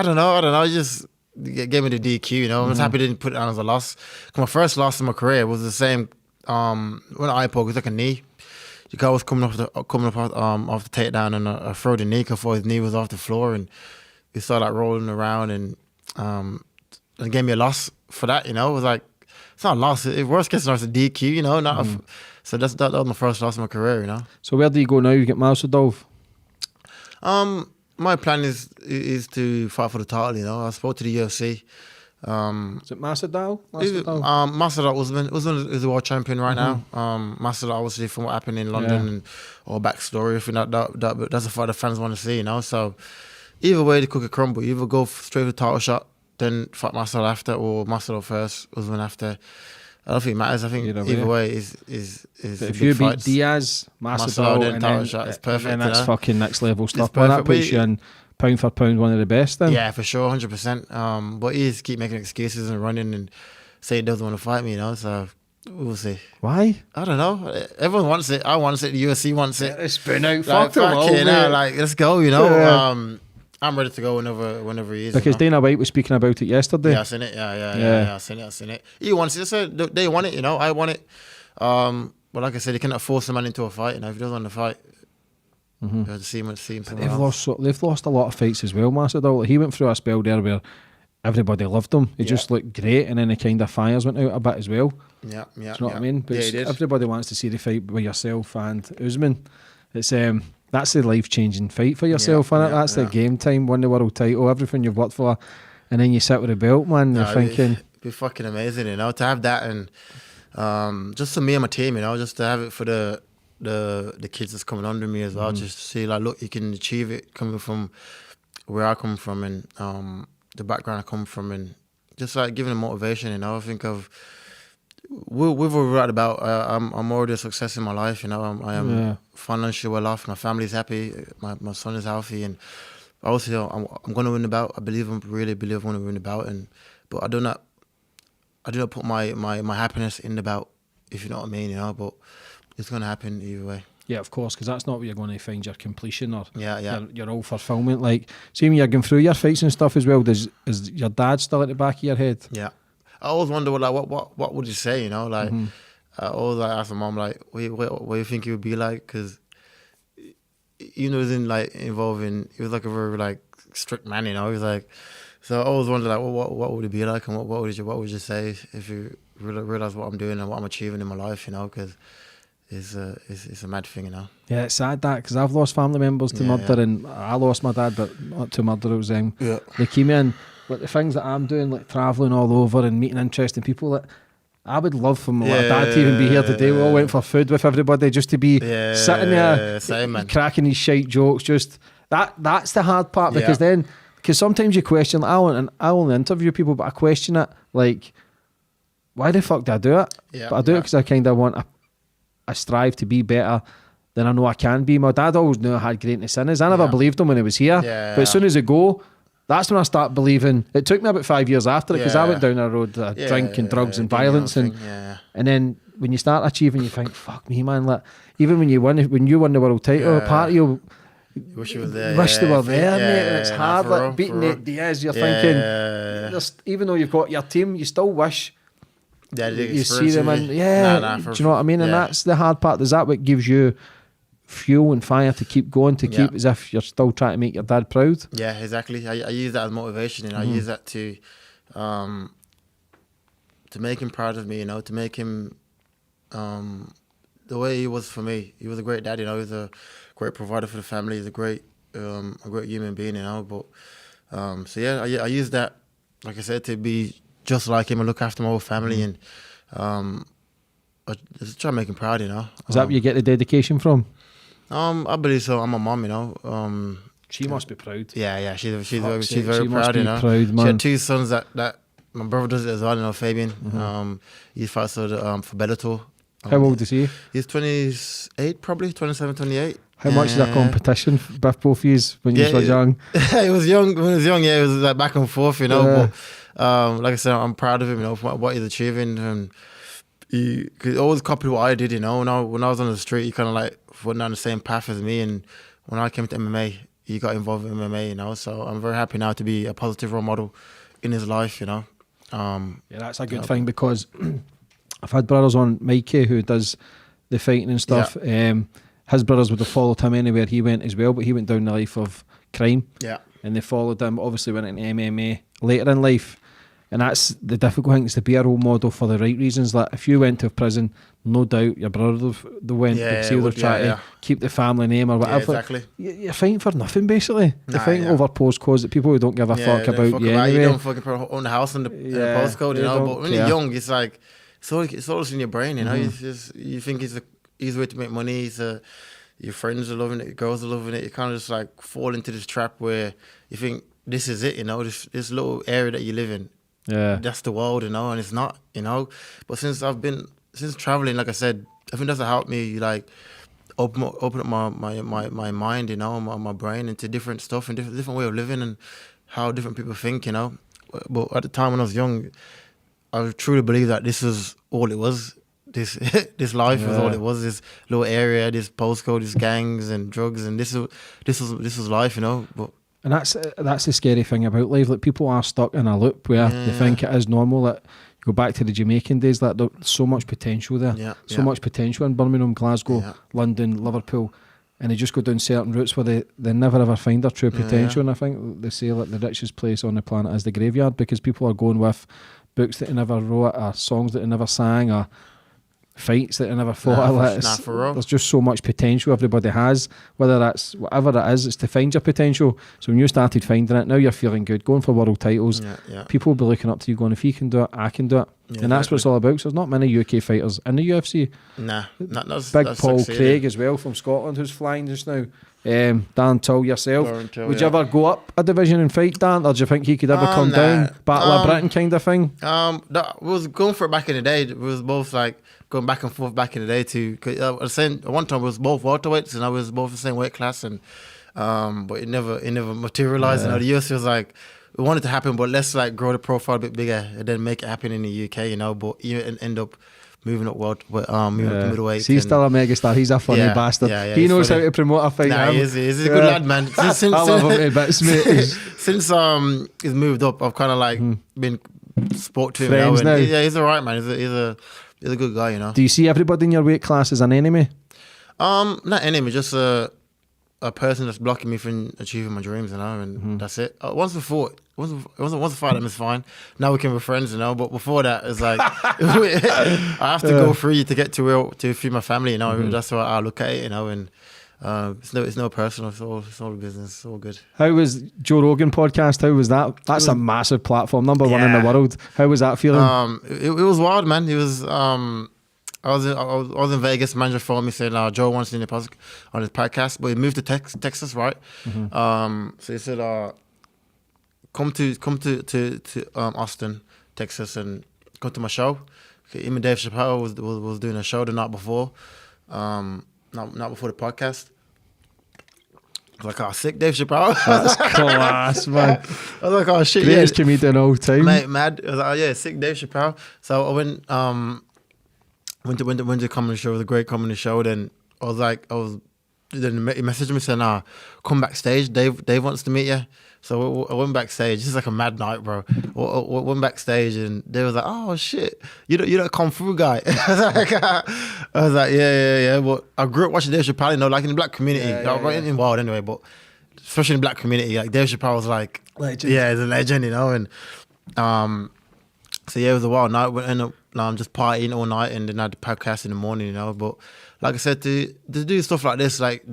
don't know. Just gave me the DQ, you know. I was happy they didn't put it on as a loss. My first loss in my career was the same. When eye poke, it was like a knee. The guy was coming off the takedown, and I threw the knee before his knee was off the floor, and we started like rolling around and and gave me a loss for that. You know, it was like it's not a loss. Worst case scenario, it's a DQ. You know, not so that was my first loss in my career. You know. So where do you go now? You get Masvidal? My plan is to fight for the title. You know, I spoke to the UFC. Is it Masvidal? Masvidal Usman is the world champion right now. Masvidal, obviously, from what happened in London and all backstory, I think that's a fight the fans want to see. You know, so either way, the cookie crumble. You either go straight for the title shot, then fight Masvidal after, or Masvidal first, Usman after. I don't think it matters. I think either way is if you beat Diaz, Masvidal, then title shot, it's perfect. And that's fucking next level stuff. Well, that puts you in pound for pound one of the best then. Yeah, for sure, 100%. But he just keep making excuses and running and saying he doesn't want to fight me, you know, so we'll see. Why? I don't know. Everyone wants it. I want it. The UFC wants it. It's been out. Fuck them all, like, let's go, you know. Yeah. I'm ready to go whenever he is. Because Dana White was speaking about it yesterday. Yeah, I seen it. Yeah, I seen it. He wants it. So they want it, you know. I want it. But like I said, you cannot force a man into a fight. You know, if he doesn't want to fight, you have to see him. They've lost a lot of fights as well, Masvidal. He went through a spell there where everybody loved him. He just looked great, and then the kind of fires went out a bit as well. Yeah. Do you know what I mean? But he did. Everybody wants to see the fight with yourself and Usman. It's that's the life-changing fight for yourself, isn't it? That's the game time, win the world title, everything you've worked for, and then you sit with the belt, man. You're thinking, it'd be fucking amazing, you know, to have that, and just for me and my team, you know, just to have it for the kids that's coming under me as well, just to see, like, look, you can achieve it coming from where I come from and the background I come from, and just like giving them motivation, you know. I think we've already right about. I'm already a success in my life. You know, I am financially well off. My family's happy. My son is healthy, and obviously I'm going to win the bout. Really believe I'm going to win the bout. But I do not put my happiness in the bout, if you know what I mean. You know, but it's going to happen either way. Yeah, of course, because that's not where you're going to find your completion or your all fulfillment. Like, see, when you're going through your fights and stuff as well, is your dad still at the back of your head? Yeah. I always wonder, like, what would you say, you know? Like, I always ask my mom, like, what do you think he would be like? Because, you know, he was like a very, like, strict man, you know? He was like, so I always wonder, like, what would it be like? And what would you say if you realize what I'm doing and what I'm achieving in my life, you know? Because it's a mad thing, you know? Yeah, it's sad that, because I've lost family members to murder, and I lost my dad, but not to murder. It was leukemia, and like the things that I'm doing, like travelling all over and meeting interesting people, that I would love for my dad to even be here today. We all went for food with everybody, just to be sitting there cracking these shite jokes. Just that's the hard part, because sometimes you question, like, I only interview people, but I question it, like, why the fuck do I do it? But I do it because I kind of I strive to be better than I know I can be. My dad always knew I had greatness in us. I never believed him when he was here. But as soon as I go, that's when I start believing. It took me about 5 years after it, because I went down a road of drink and drugs and violence, and then when you start achieving, you think, fuck me, man. Like, even when you won the world title, part of you wish you were there. Wish they were there, mate. And it's hard, like beating Nate Diaz. You're thinking, even though you've got your team, you still wish. You see them, and do you know what I mean? And that's the hard part. Is that what gives you fuel and fire to keep going, to keep as if you're still trying to make your dad proud? Yeah, exactly. I use that as motivation, you know. I use that to make him proud of me, you know, to make him the way he was for me. He was a great dad, you know. He was a great provider for the family. He's a great human being, you know. But I use that, like I said, to be just like him and look after my whole family, and I just try to make him proud, you know. Is that where you get the dedication from? I believe so. I'm a mum, you know. She must be proud. Yeah. She's very proud, you know. Proud, man. She had 2 sons that my brother does it as well, you know, Fabian. He fights for Bellator. How old is he? He's 28, probably 27, 28. How much is that competition with both of you when you were young? It was young. When he was young, it was like back and forth, you know. But like I said, I'm proud of him, you know, for what he's achieving. And he always copied what I did, you know. When I was on the street, he kind of like went down the same path as me. And when I came to MMA, he got involved in MMA, you know. So I'm very happy now to be a positive role model in his life, you know. That's a good thing, because I've had brothers on, Mikey, who does the fighting and stuff. His brothers would have followed him anywhere he went as well, but he went down the life of crime. Yeah. And they followed him, obviously went into MMA later in life. And that's the difficult thing, is to be a role model for the right reasons. Like if you went to prison, no doubt your brother went because he was trying to keep the family name or whatever. Yeah, exactly. You're fighting for nothing, basically. You're fighting over postcodes that people who don't give a fuck about you anyway. You don't fucking own the house and the postcode, you know. But when you're young, it's like it's all in your brain, you know. You think it's the easy way to make money. Your friends are loving it, your girls are loving it. You kind of just like fall into this trap where you think this is it, you know. This little area that you live in. Yeah, that's the world, you know, and it's not, you know. But since traveling, like I said, I think that's helped me like open up my mind, you know, my brain into different stuff and different way of living and how different people think, you know. But at the time when I was young, I truly believed that this was all it was. This life was all it was. This little area, this postcode, these gangs and drugs, and this was life, you know. But and that's the scary thing about life. Like people are stuck in a loop where they think it is normal. That you go back to the Jamaican days. That there's so much potential there. So much potential in Birmingham, Glasgow, London, Liverpool, and they just go down certain routes where they never ever find their true potential. And I think they say that the richest place on the planet is the graveyard, because people are going with books that they never wrote, or songs that they never sang, or fights that they never fought. There's just so much potential everybody has, whether that's whatever it is, it's to find your potential. So when you started finding it, now you're feeling good, going for world titles. People will be looking up to you going, if he can do it, I can do it. And that's what it's all about. So there's not many UK fighters in the UFC. Big Paul Craig as well from Scotland, who's flying just now. Dan Tull, yourself. Would you ever go up a division and fight Dan, or do you think he could ever come down, Battle of Britain kind of thing? We was going for it back in the day. We was both like going back and forth back in the day too. One time we was both welterweights and I was both the same weight class, and but it never materialized. You know, the UFC was like, we wanted to happen, but let's like grow the profile a bit bigger and then make it happen in the UK, you know. But you end up moving up moving up to middleweight. He's still a megastar. He's a funny bastard. He knows how to promote a fight. He's a good lad, man. Since, I love him to bits, mate. Since he's moved up, I've kind of like been spoke to him. Friends now. He's alright, man. He's a good guy, you know. Do you see everybody in your weight class as an enemy? Not enemy, just a person that's blocking me from achieving my dreams, you know, and that's it. Once a fight, them is fine. Now we can be friends, you know. But before that, it's like I have to go through you to get to feed my family, you know. That's why I look at it, you know. And it's no personal. It's all business. It's all good. How was Joe Rogan podcast? How was that? That's a massive platform, number one in the world. How was that feeling? It was wild, man. It was. I was in Vegas. Manager phoned me saying, Joe wants you on his podcast, but he moved to Texas, right? So he said, come to Austin, Texas, and come to my show. Him and Dave Chappelle was doing a show the night before, not before the podcast. I was like, sick, Dave Chappelle. That's class, man. I was like, shit, greatest comedian all time, mate, mad. I was like, sick, Dave Chappelle. So I went to comedy show. It was a great comedy show. Then then he messaged me saying, come backstage. Dave wants to meet you. So I went backstage. This is like a mad night, bro. I went backstage and they was like, oh shit, you're that kung fu guy. I was like, yeah. But I grew up watching Dave Chappelle, you know, like in the black community. In wild anyway, but especially in the black community, like Dave Chappelle was like, legend. Yeah, he's a legend, you know. And so yeah, it was a wild night. We ended up just partying all night, and then I had the podcast in the morning, you know. But like I said, to do stuff like this, like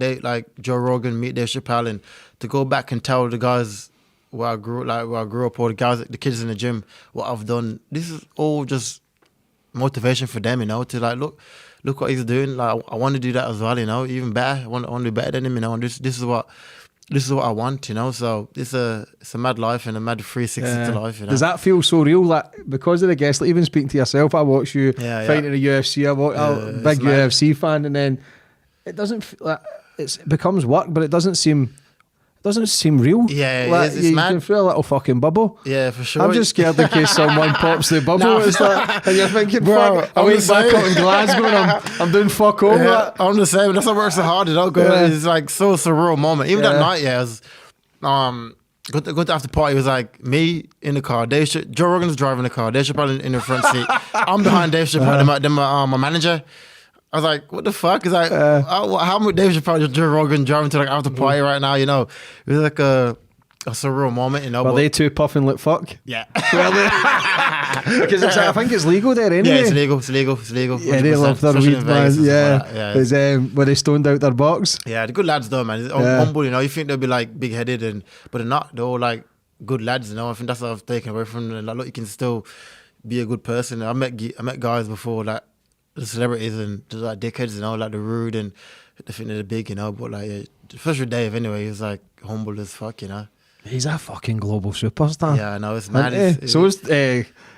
Joe Rogan, meet Dave Chappelle, and to go back and tell the guys where I grew up, or the kids in the gym, what I've done. This is all just motivation for them, you know. To like look what he's doing. Like I want to do that as well, you know. Even better, I want to be better than him, you know. And this is what I want, you know. So it's a mad life and a mad 360 to life, you know. Does that feel so real? Like because of the guests, like even speaking to yourself, I watch you fighting in the UFC. I'm a big UFC fan, and then it doesn't feel like it becomes work, but it doesn't seem real. Yeah, like, it's you mad. can feel a little fucking bubble. Yeah, for sure. I'm just scared in case someone pops the bubble. It's like, and you're thinking, bro, I went back out in Glasgow and I'm doing fuck all. Yeah, I'm the same. That's why I work so hard, you know. It's like so surreal moment. Even that night, it was good after party. It was like me in the car. Joe Rogan's driving the car. Dave Chappelle in the front seat. I'm behind Dave Chappelle. Then my manager. I was like, what the fuck? It's like, how much Dave Chappelle, Joe Rogan driving to like after party right now, you know? It was like a surreal moment, you know. Were they two puffing like fuck? Yeah. Because I think it's legal there anyway. Yeah, it's legal. Yeah, they love their Especially weed, in man. Vegas and Yeah. stuff like that. It's, when they stoned out their box. Yeah, the good lads though, man. It's humble, you know. You think they'll be like big headed, but they're not. They're all like good lads, you know. I think that's what I've taken away from them. Like, look, you can still be a good person. I met guys before, like the celebrities and just like dickheads, you know, like the rude and they think they're big, you know. But like, especially Dave, anyway, he's like humble as fuck, you know. He's a fucking global superstar. Yeah, I know, it's mad. So is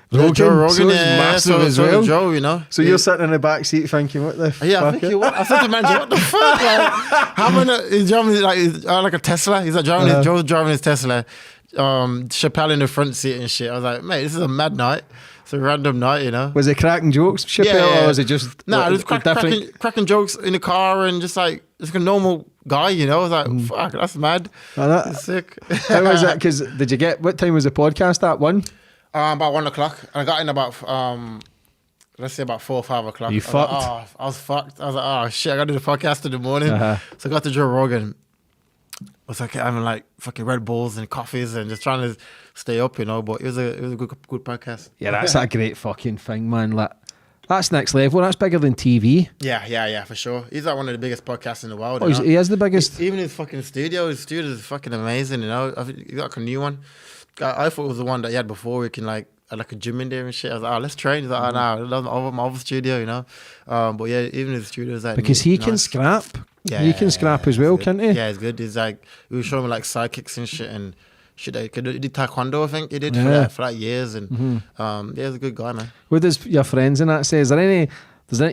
Rogan. Joe Rogan, so is yeah, massive as so well. Joe, you know. So you're sitting in the back seat thinking, what the fuck? Yeah, I think you what? I said to the manager, what the fuck? Like, how many? He's driving like a Tesla. He's like driving. Joe's driving his Tesla. Chappelle in the front seat and shit. I was like, mate, this is a mad night. It's a random night, you know. Was it cracking jokes, Chappelle, or was it just it was cracking jokes in the car and just like a normal guy, you know. I was like, fuck, that's mad. That's sick. How was that? Because what time was the podcast at? 1? About 1 o'clock. And I got in about let's say about 4 or 5 o'clock. You fucked? I was fucked. I was like, oh shit, I got to do the podcast in the morning. So I got to Joe Rogan. I was like having like fucking Red Bulls and coffees and just trying to stay up, you know. But it was a good podcast. Yeah, that's a great fucking thing, man. Like, that's next level. That's bigger than TV. Yeah, for sure. He's like one of the biggest podcasts in the world. Oh, he is the biggest. Even his fucking studio. His studio is fucking amazing, you know. I think he got like a new one. I thought it was the one that he had before. We can like had like a gym in there and shit. I was like, oh, let's train. He's like, oh no, my other studio, you know. But yeah, even his studio is like because he can scrap. Yeah, he can scrap as well, can't he? Yeah, it's good. He's like, he was showing me like sidekicks and shit and shit. He did taekwondo, I think he did for like years. And yeah, he's a good guy, man. What does your friends and that say? Is there any?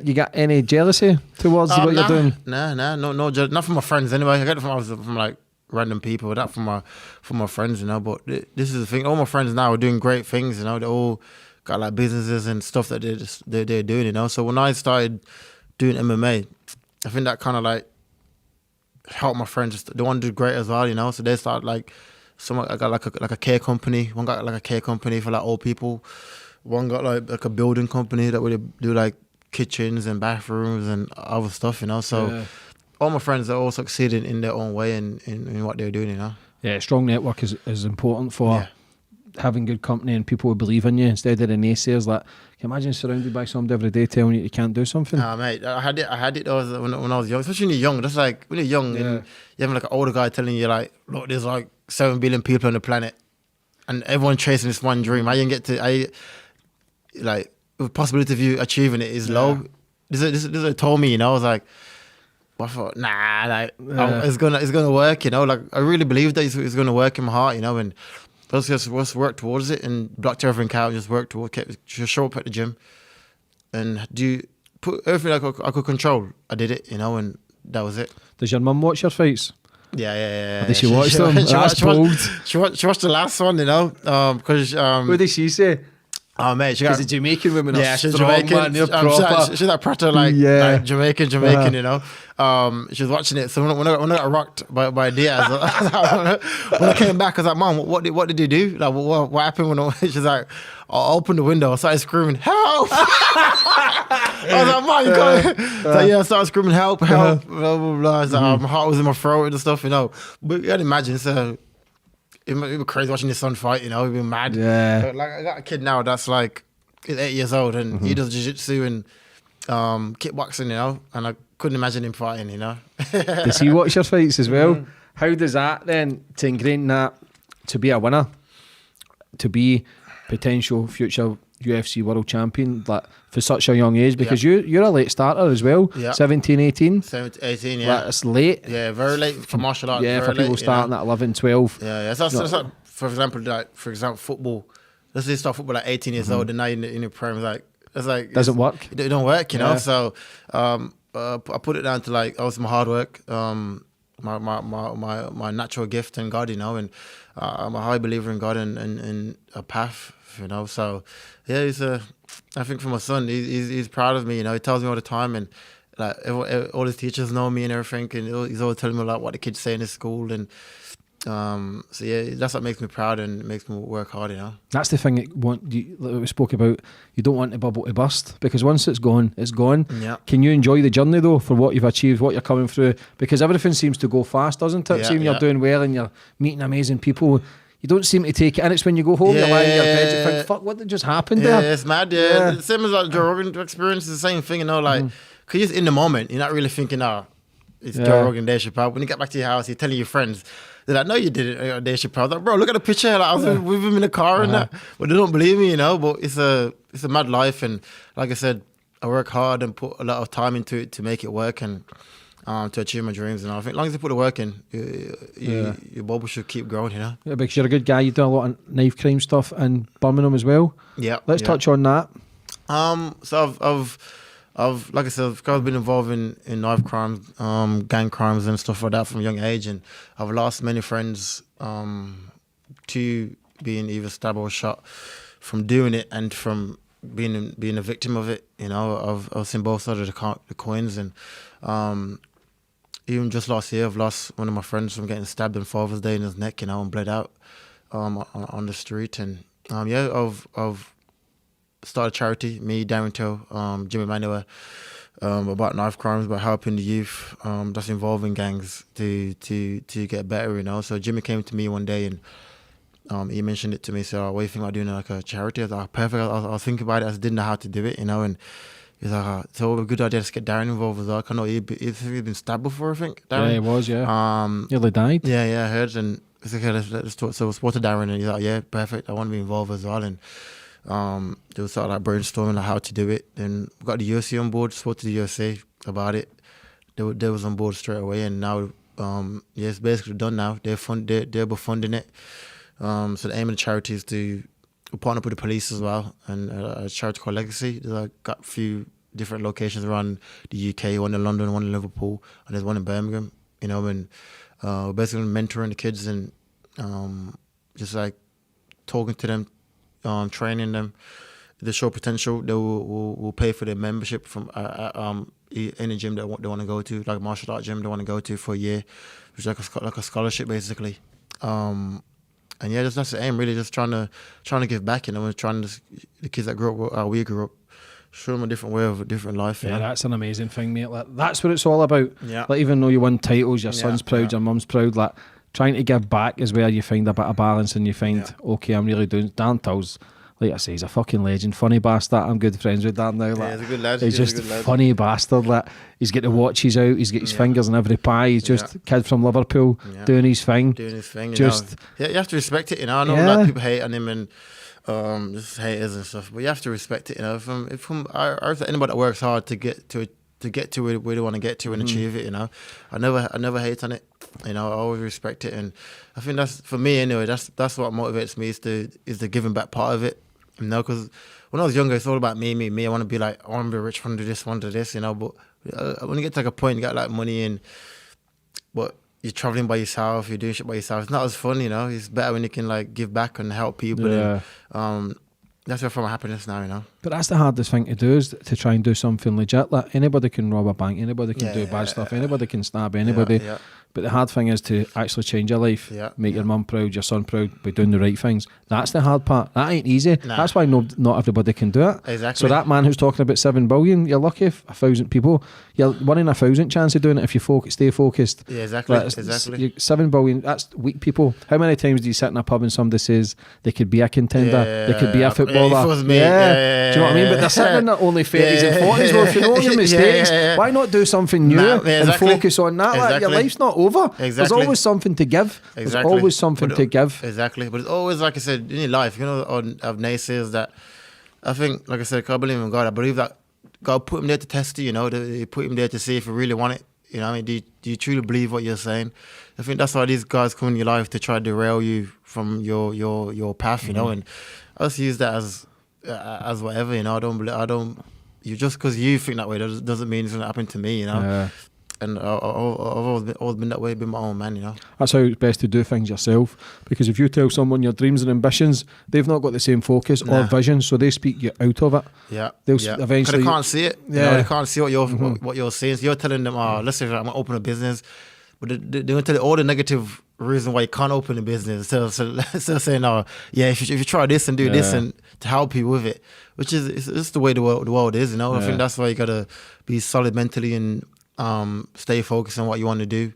You got any jealousy towards what you're doing? No, not from my friends anyway. I get it from like random people, not from my friends, you know. But this is the thing. All my friends now are doing great things, you know. They all got like businesses and stuff that they're doing, you know. So when I started doing MMA, I think that kind of like helped my friends. They want to do great as well, you know. So they started like, I got like a care company. One got like a care company for like old people. One got like a building company that would do like kitchens and bathrooms and other stuff, you know. So all my friends are all succeeding in their own way and in what they're doing, you know. Yeah, strong network is important for having good company and people who believe in you instead of the naysayers. Like, can you imagine surrounded by somebody every day telling you can't do something? Mate, I had it when I was young, especially when you're young. That's like when you're young and you have like an older guy telling you like, look, there's like 7 billion people on the planet and everyone chasing this one dream. Like the possibility of you achieving it is low. This told me, you know. I was like, I thought, nah, like it's gonna work, you know. Like I really believed that it's gonna work in my heart, you know. And I just work towards it and blocked everything out. Just work towards, just show up at the gym and put everything I could control. I did it, you know, and that was it. Does your mum watch your fights? Yeah. Or did she watch them? She watched the last one, you know, because what did she say? Oh mate, she's a Jamaican woman. Yeah, she's Jamaican. Man, proper. She's that proper like Jamaican, you know. She was watching it. So when I got rocked by Diaz, when I came back, I was like, Mom, what did you do? Like, what happened? She's like, I opened the window, I started screaming, help! I was like, Mom, you got it. So I started screaming, help, blah blah blah. So, my heart was in my throat and stuff, you know. But you gotta imagine, it would be crazy watching your son fight, you know. He'd be mad. Yeah. But like I got a kid now that's like, he's 8 years old and he does jiu-jitsu and kickboxing, you know. And I couldn't imagine him fighting, you know. Does he watch your fights as well? How does that then, to ingrain that, to be a winner, to be potential future UFC world champion, like for such a young age, because you're a late starter as well, 17, 18. 17, 18, yeah. Like, it's late. Yeah, very late for martial arts. Yeah, for people starting at 11, 12. Yeah. That's like, for example, football. Let's say start football at 18 years old and now in the prem, it's like doesn't work. It don't work, you know. So I put it down to like obviously my hard work, my natural gift and God, you know, and I'm a high believer in God and a path, you know. So yeah, I think for my son, he's proud of me, you know. He tells me all the time, and like all his teachers know me and everything, and he's always telling me like what the kids say in his school, and So yeah, that's what makes me proud and makes me work hard, you know. That's the thing like we spoke about. You don't want the bubble to burst, because once it's gone, it's gone. Yeah. Can you enjoy the journey though, for what you've achieved, what you're coming through? Because everything seems to go fast, doesn't it? Yeah, Seeing you're doing well and you're meeting amazing people, you don't seem to take it. And it's when you go home, you're lying in your bed, you think, fuck, what did just happen there? Yeah, it's mad. Yeah, same as like Joe Rogan experience is the same thing, you know. Like, cause you're just in the moment, you're not really thinking, it's Joe Rogan, Dave Chappelle. When you get back to your house, you're telling your friends. They're like, no, you did it, Dave Chappelle. I was like, bro, look at the picture. Like, I was with him in the car and that. But they don't believe me, you know. But it's a mad life, and like I said, I work hard and put a lot of time into it to make it work and to achieve my dreams. And I think as long as you put the work in, your bubble should keep growing, you know. Yeah, because you're a good guy. You do a lot of knife crime stuff in Birmingham as well. Yeah. Let's touch on that. So I've like I said, I've been involved in knife crimes, gang crimes and stuff like that from a young age, and I've lost many friends to being either stabbed or shot from doing it and from being a victim of it. You know, I've seen both sides of the coins, and even just last year, I've lost one of my friends from getting stabbed on Father's Day in his neck, you know, and bled out on the street. And I've started a charity, me, Darren Till, Jimmy Manuel, about knife crimes, about helping the youth that's involved in gangs to get better, you know. So Jimmy came to me one day and he mentioned it to me. So what do you think about doing like a charity? I was like, perfect. I was thinking about it. I just didn't know how to do it, you know. And he's like, so a good idea to get Darren involved as well. I know he'd been stabbed before, I think. Darren. Yeah, he was. Yeah. Nearly died. Yeah, I heard. And it's like, okay, let's talk. So I spoke to Darren, and he's like, yeah, perfect. I want to be involved as well. And they were sort of like brainstorming like how to do it. Then we got the UFC on board, spoke to the UFC about it. They was on board straight away, and now it's basically done now. They're funding it. So the aim of the charity is to partner up with the police as well, and a charity called Legacy. They've got a few different locations around the UK, one in London, one in Liverpool, and there's one in Birmingham. You know, and we're basically mentoring the kids and just like talking to them, training them. If they show potential, they will pay for their membership from any gym that they want to go to, like a martial art gym they want to go to for a year, which is like a scholarship basically. And yeah, that's the aim, really, just trying to give back. You know, the kids that grew up how we grew up, show them a different way of a different life. Yeah, that's an amazing thing, mate. Like, that's what it's all about. Yeah. Like, even though you won titles, your son's proud, your mum's proud. Like, trying to give back is where you find a bit of balance, and you find, okay, I'm really doing. Dan Till's, like I say, he's a fucking legend, funny bastard. I'm good friends with Dan now. Like, he's a good lad. He's just a funny bastard. Like, he's got the watches out. He's got his fingers in every pie. He's just a kid from Liverpool doing his thing. You just know. You have to respect it. You know, I know a lot of people hate on him and just haters and stuff, but you have to respect it. You know, I anybody that works hard to get to where they want to get to and achieve it. You know, I never hate on it. You know, I always respect it, and I think that's, for me anyway, that's what motivates me, is the giving back part of it. You know, because when I was younger, it's all about me. I want to be like, I want to be rich, I want to do this, I want to do this, you know. But when you get to like a point, you got like money, but you're traveling by yourself, you're doing shit by yourself, it's not as fun, you know. It's better when you can like give back and help people. Yeah. And, that's where I find my happiness now, you know. But that's the hardest thing to do, is to try and do something legit. Like, anybody can rob a bank, anybody can do bad stuff, anybody can stab anybody. Yeah. But the hard thing is to actually change your life, make your mum proud, your son proud by doing the right things. That's the hard part. That ain't easy. Nah. That's why not everybody can do it. Exactly. So that man who's talking about 7 billion, you're lucky if 1,000 people, you're 1 in 1,000 chance of doing it if you stay focused. Yeah, exactly. Like, 7 billion, that's weak people. How many times do you sit in a pub and somebody says they could be a contender, they could be a footballer? Do you know what I mean? But they're sitting in their only 30s and 40s. Well, if you know your mistakes, why not do something new and focus on that? Like, your life's not over. There's always something to give. There's always something to give. Exactly. But it's always, like I said, in your life, you know, of naysayers that, I think, like I said, I believe in God. I believe that God put him there to test you, you know. He put him there to see if you really want it. You know what I mean? Do you truly believe what you're saying? I think that's why these guys come in your life, to try to derail you from your path, you know. And I just use that as whatever, you know. I don't. You just because you think that way doesn't mean it's gonna happen to me, you know. Yeah. And I've always been that way, been my own man, you know. That's how it's best to do things yourself. Because if you tell someone your dreams and ambitions, they've not got the same focus or vision, so they speak you out of it. Yeah. They'll eventually. They can't see it. You know, they can't see what you're saying. So you're telling them, let's say I'm gonna open a business. but they're going to tell you all the negative reason why you can't open a business. So saying, "Oh, yeah, if you try this and do this and to help you with it," which is it's just the way the world is. I think that's why you gotta be solid mentally and stay focused on what you want to do.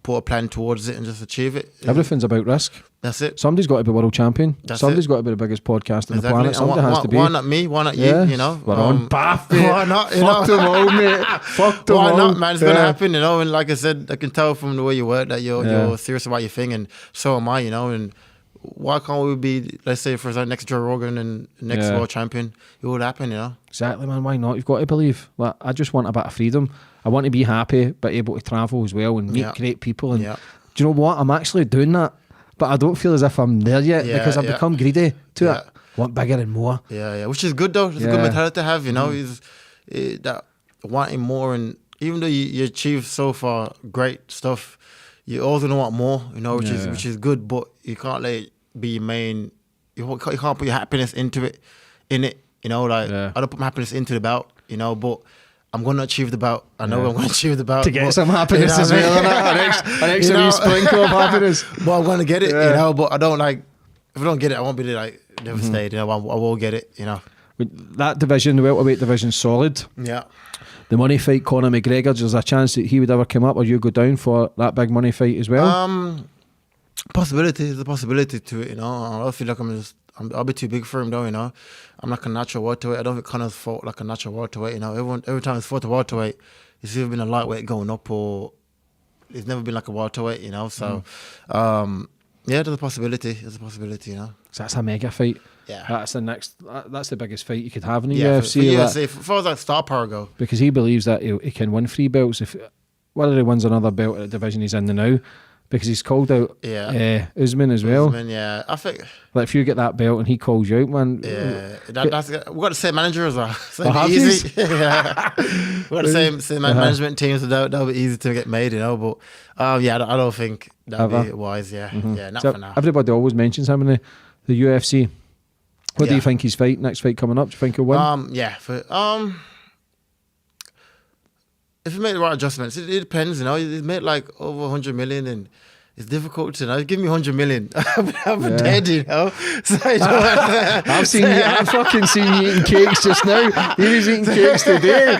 Put a plan towards it and just achieve it. Everything's about risk. That's it. Somebody's got to be world champion. Somebody's got to be the biggest podcast on the planet. Somebody has to be. Why not me? Why not you? You know, we're on path. Why not? Fuck them all, mate. Fuck them all. Why not, man? It's gonna happen, you know. And like I said, I can tell from the way you work that you're serious about your thing, and so am I, you know. And why can't we be, let's say, for example, next Joe Rogan and next world champion? It will happen, you know. Exactly, man. Why not? You've got to believe. Like, I just want a bit of freedom. I want to be happy, but able to travel as well and meet great people. And do you know what? I'm actually doing that, but I don't feel as if I'm there yet because I've become greedy to it. Want bigger and more. Yeah. Which is good though. It's a good mentality to have. You know, is that wanting more, and even though you achieve so far great stuff, you also want more. You know, which is good, but you can't let it be your main. You can't put your happiness in it. You know, like I don't put my happiness into the bout. You know, but I'm going to achieve the bout. I know I'm going to achieve the bout. To get some happiness as well. An extra wee sprinkle of happiness. Well, I'm going to get it, you know, but I don't like, if I don't get it, I won't be like devastated. You know, I will get it, you know. That division, the welterweight division, solid. Yeah. The money fight, Conor McGregor, there's a chance that he would ever come up or you go down for that big money fight as well? Possibility. There's a possibility to it, you know. I feel like I'll be too big for him though, you know. I'm like a natural welterweight. I don't think Conor's fought like a natural welterweight, you know. Every time he's fought a welterweight, it's either been a lightweight going up or it's never been like a welterweight, you know. So, there's a possibility. There's a possibility, you know. So that's a mega fight. Yeah. That's the biggest fight you could have in the UFC. UFC. For UFC, as far as like star power go. Because he believes that he can win 3 belts. Whether he wins another belt at the division he's in now, because he's called out Usman as well. Usman, yeah. I think... Like, if you get that belt and he calls you out, man... Yeah. We've got the same manager as well. So it'll be easy. We've got the same management team, so that'll be easy to get made, you know. But, I don't think that'll be wise, Yeah, not so for now. Everybody always mentions him in the UFC. What do you think his next fight coming up? Do you think he'll win? If you make the right adjustments, it depends, you know. He's made like over 100 million and it's difficult to, you know. Give me 100 million. I'm dead, you know. So, I've fucking seen you eating cakes just now. He was eating cakes today.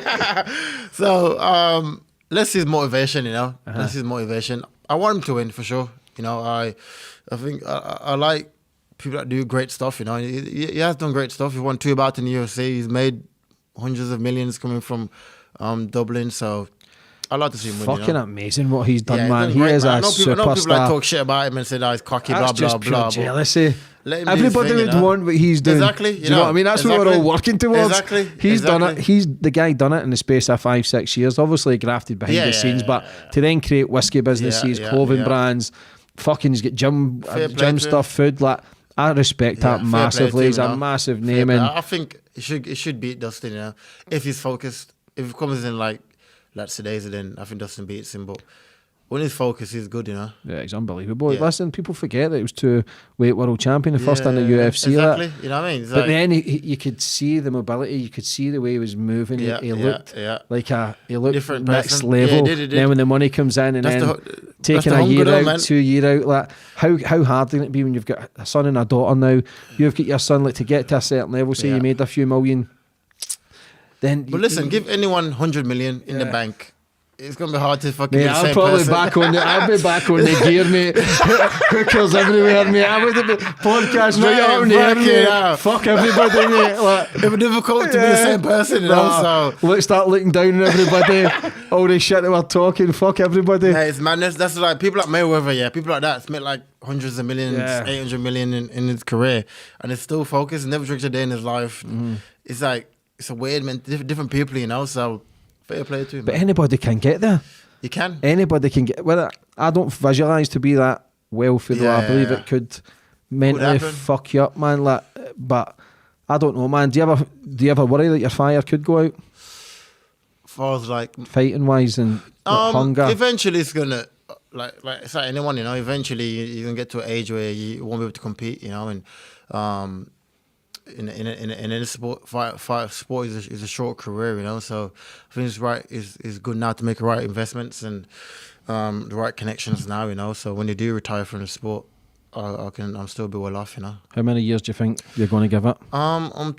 So, let's see his motivation, you know. Let's see his motivation. I want him to win for sure. You know, I think I like people that do great stuff, you know. He has done great stuff. He won 2 bouts in the UFC. He's made hundreds of millions coming from Dublin, so I like to see him win. Fucking amazing what he's done, man. He is a superstar. I know people like talk shit about him and say, he's cocky, that's blah, just blah, blah. Jealousy. Everybody would want what he's doing. Exactly. Do you know what I mean? That's what we're all working towards. Exactly. He's done it. The guy done it in the space of 5-6 years. Obviously grafted behind the scenes, but to then create whiskey businesses, clothing brands, fucking he's got gym stuff, food. Like, I respect that massively. He's a massive name. And I think he should beat Dustin, you know, if he's focused. If he comes in like today's, then I think Dustin beats him. But when he's focused, he's good, you know. Yeah, he's unbelievable. Listen, people forget that he was 2-weight world champion, the first in the UFC. Exactly, you know what I mean? But then you could see the mobility, you could see the way he was moving. He looked like he looked different next person. level. He did. Then when the money comes in, and then taking a year out, 2 year out, like how hard can it be when you've got a son and a daughter now? You've got your son, like, to get to a certain level. Say you made a few million. But listen, give anyone 100 million in the bank. It's gonna be hard to fucking. Mate, I'll be back on the gear, mate. Hookers everywhere, mate. I would have been podcast right out in the air, mate. Fuck everybody, mate. Like, it would be difficult to be the same person, you know. So let's start looking down on everybody. All this shit that we're talking, fuck everybody. Yeah, it's madness. That's like people like Mayweather, people like that. It's made like hundreds of millions, 800 million in his career, and it's still focused. Never drinks a day in his life. It's like it's a weird man. Different people, you know. So. Fair play to him. But anybody can get there. You can. Anybody can get. Well, I don't visualise to be that wealthy, though. I believe it could mentally fuck you up, man. Like, but I don't know, man. Do you ever worry that your fire could go out? As far as like fighting wise and hunger. Eventually, it's gonna like it's like anyone, you know. Eventually, you're gonna get to an age where you won't be able to compete, you know, and in any sport, fight sport is a short career, you know. So I think it's good now to make the right investments and the right connections now, you know. So when you do retire from the sport, I'm still be well off, you know. How many years do you think you're going to give it? I'm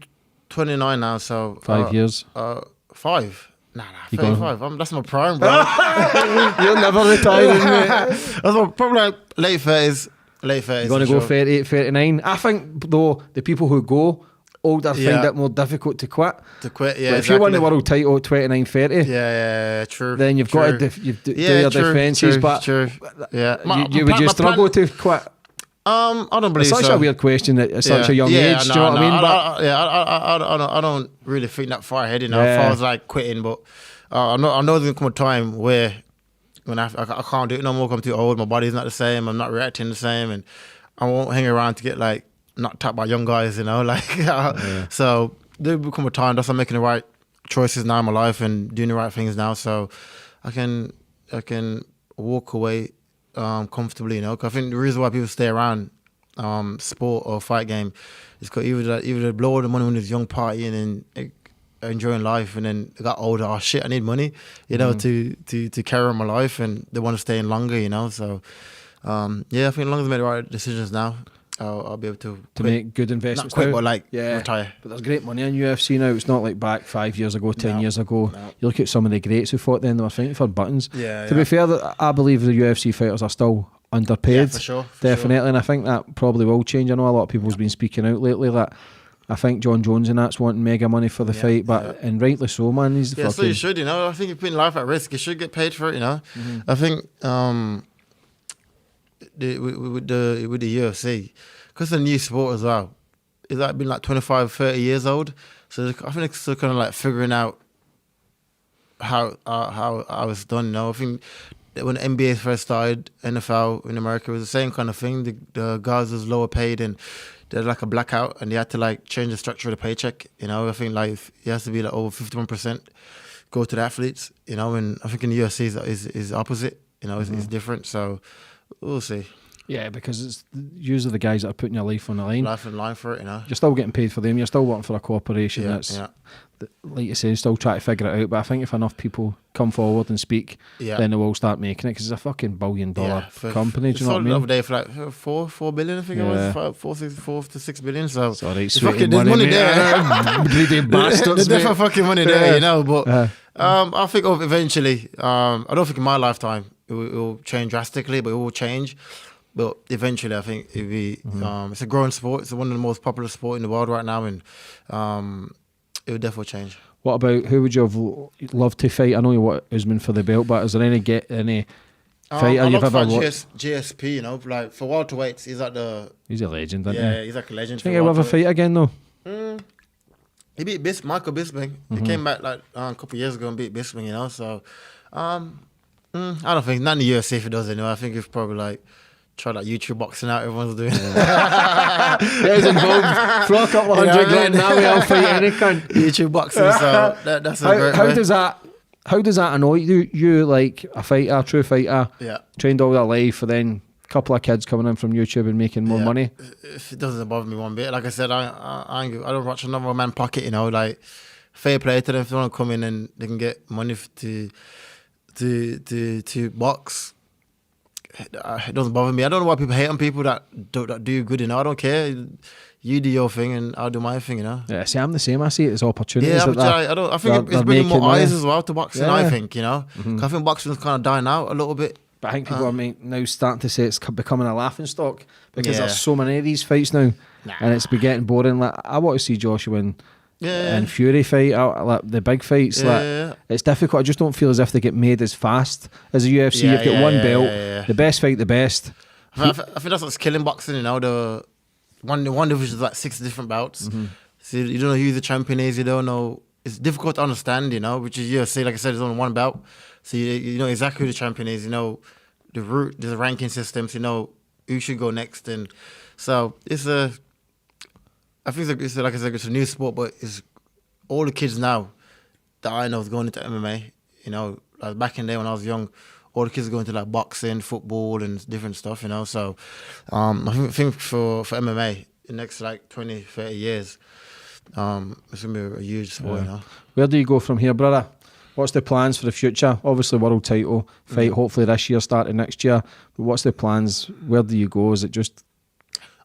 29 now, so 5 years. 5. Nah, 35. That's my prime, bro. You'll never retire, mate. That's probably like late 30s. You're going to go 38, 39. I think, though, the people who go older find it more difficult to quit. Yeah, but if you won the world title at 29, 30, true. Then you've got to do your defences. But true. Yeah, would you struggle to quit? I don't believe so. It's such a weird question at such a young age. Do you know what I mean? I don't really think that far ahead. You know, if I was like quitting, but I know there's gonna come a time where when I can't do it no more. I'm too old. My body's not the same. I'm not reacting the same, and I won't hang around to get like knocked out by young guys. You know, like so there will come a time that I'm making the right choices now in my life and doing the right things now. So I can walk away comfortably, you know. 'Cause I think the reason why people stay around sport or fight game is because either they blow all the money when they're young, partying and enjoying life, and then they got older. Oh shit, I need money, you know, to carry on my life, and they want to stay in longer, you know. So I think as long as I make the right decisions now, I'll be able to make good investments. Not quit, but like retire. But there's great money in UFC now. It's not like back 5 years ago, 10 years ago. No. You look at some of the greats who fought then; they were fighting for buttons. To be fair, I believe the UFC fighters are still underpaid. For sure, definitely, and I think that probably will change. I know a lot of people's been speaking out lately that I think John Jones and that's wanting mega money for the fight, but and rightly so, man. He's so you should, you know. I think you're putting life at risk. You should get paid for it, you know. I think with the UFC. Because it's a new sport as well. It's like been like 25, 30 years old. So I think it's still kind of like figuring out how it's done. You know, I think that when the NBA first started, NFL in America, it was the same kind of thing. The guys was lower paid and they had like a blackout and they had to like change the structure of the paycheck. You know, I think like it has to be like over 51% go to the athletes. You know, and I think in the UFC is opposite. You know, it's different. So we'll see. Yeah, because it's usually the guys that are putting your life on the line. Life in line for it, you know. You're still getting paid for them. You're still working for a corporation that's, like you say, still trying to figure it out. But I think if enough people come forward and speak, then they will start making it, because it's a fucking $1 billion company. Do you know what I mean? The other day for like 4 billion, I think it was 4 to 6 billion. So sorry, there's money there. Greedy bastards. There's definitely fucking money there, you know. But I think eventually, I don't think in my lifetime it will change drastically, but it will change. But eventually, I think it'll be. It's a growing sport. It's one of the most popular sports in the world right now, and it will definitely change. What about, who would you have loved to fight? I know you want Usman for the belt, but is there any fighter you've ever watched? GSP, you know, like for welterweights, he's a legend, isn't he? Yeah, he's like a legend. Do you think he'll ever fight again though? He beat Michael Bisping. He came back like a couple of years ago and beat Bisping, you know. So I don't think, not in the UFC if he does anyway. I think it's probably like try like YouTube boxing out. Everyone's doing. There's involved. Throw a couple of $100,000 now. We'll fight any cunt. YouTube boxing. So that's a great how does that? How does that annoy you? You like a fighter, true fighter, trained all their life, and then a couple of kids coming in from YouTube and making more money. It doesn't bother me one bit. Like I said, I don't watch another man pocket. You know, like fair play to them if they want to come in and they can get money to box. It doesn't bother me. I don't know why people hate on people that do good. You know, I don't care. You do your thing and I'll do my thing. You know. Yeah, see, I'm the same. I see it as opportunities. Yeah, but I think it's bringing more eyes as well to boxing. Yeah. I think, you know, I think boxing's kind of dying out a little bit. But I think people are now starting to say it's becoming a laughing stock because there's so many of these fights now, and it's been getting boring. Like, I want to see Joshua and Fury fight, like the big fights. It's difficult. I just don't feel as if they get made as fast as the UFC. You've got one belt, the best fight, the best. I think that's what's killing boxing. You know, the one division is like 6 different belts. So you don't know who the champion is. You don't know. It's difficult to understand. You know, which is UFC. Like I said, there's only one belt. So you know exactly who the champion is. You know the route, there's a ranking system. So you know who should go next, and so it's a. I think it's like I said, it's a new sport, but it's all the kids now that I know is going into MMA. You know, like back in the day when I was young, all the kids are going to like boxing, football, and different stuff. You know, so I think for MMA, the next like 20, 30 years, it's going to be a huge sport, you know. Where do you go from here, brother? What's the plans for the future? Obviously, world title fight, hopefully this year, starting next year. But what's the plans? Where do you go? Is it just...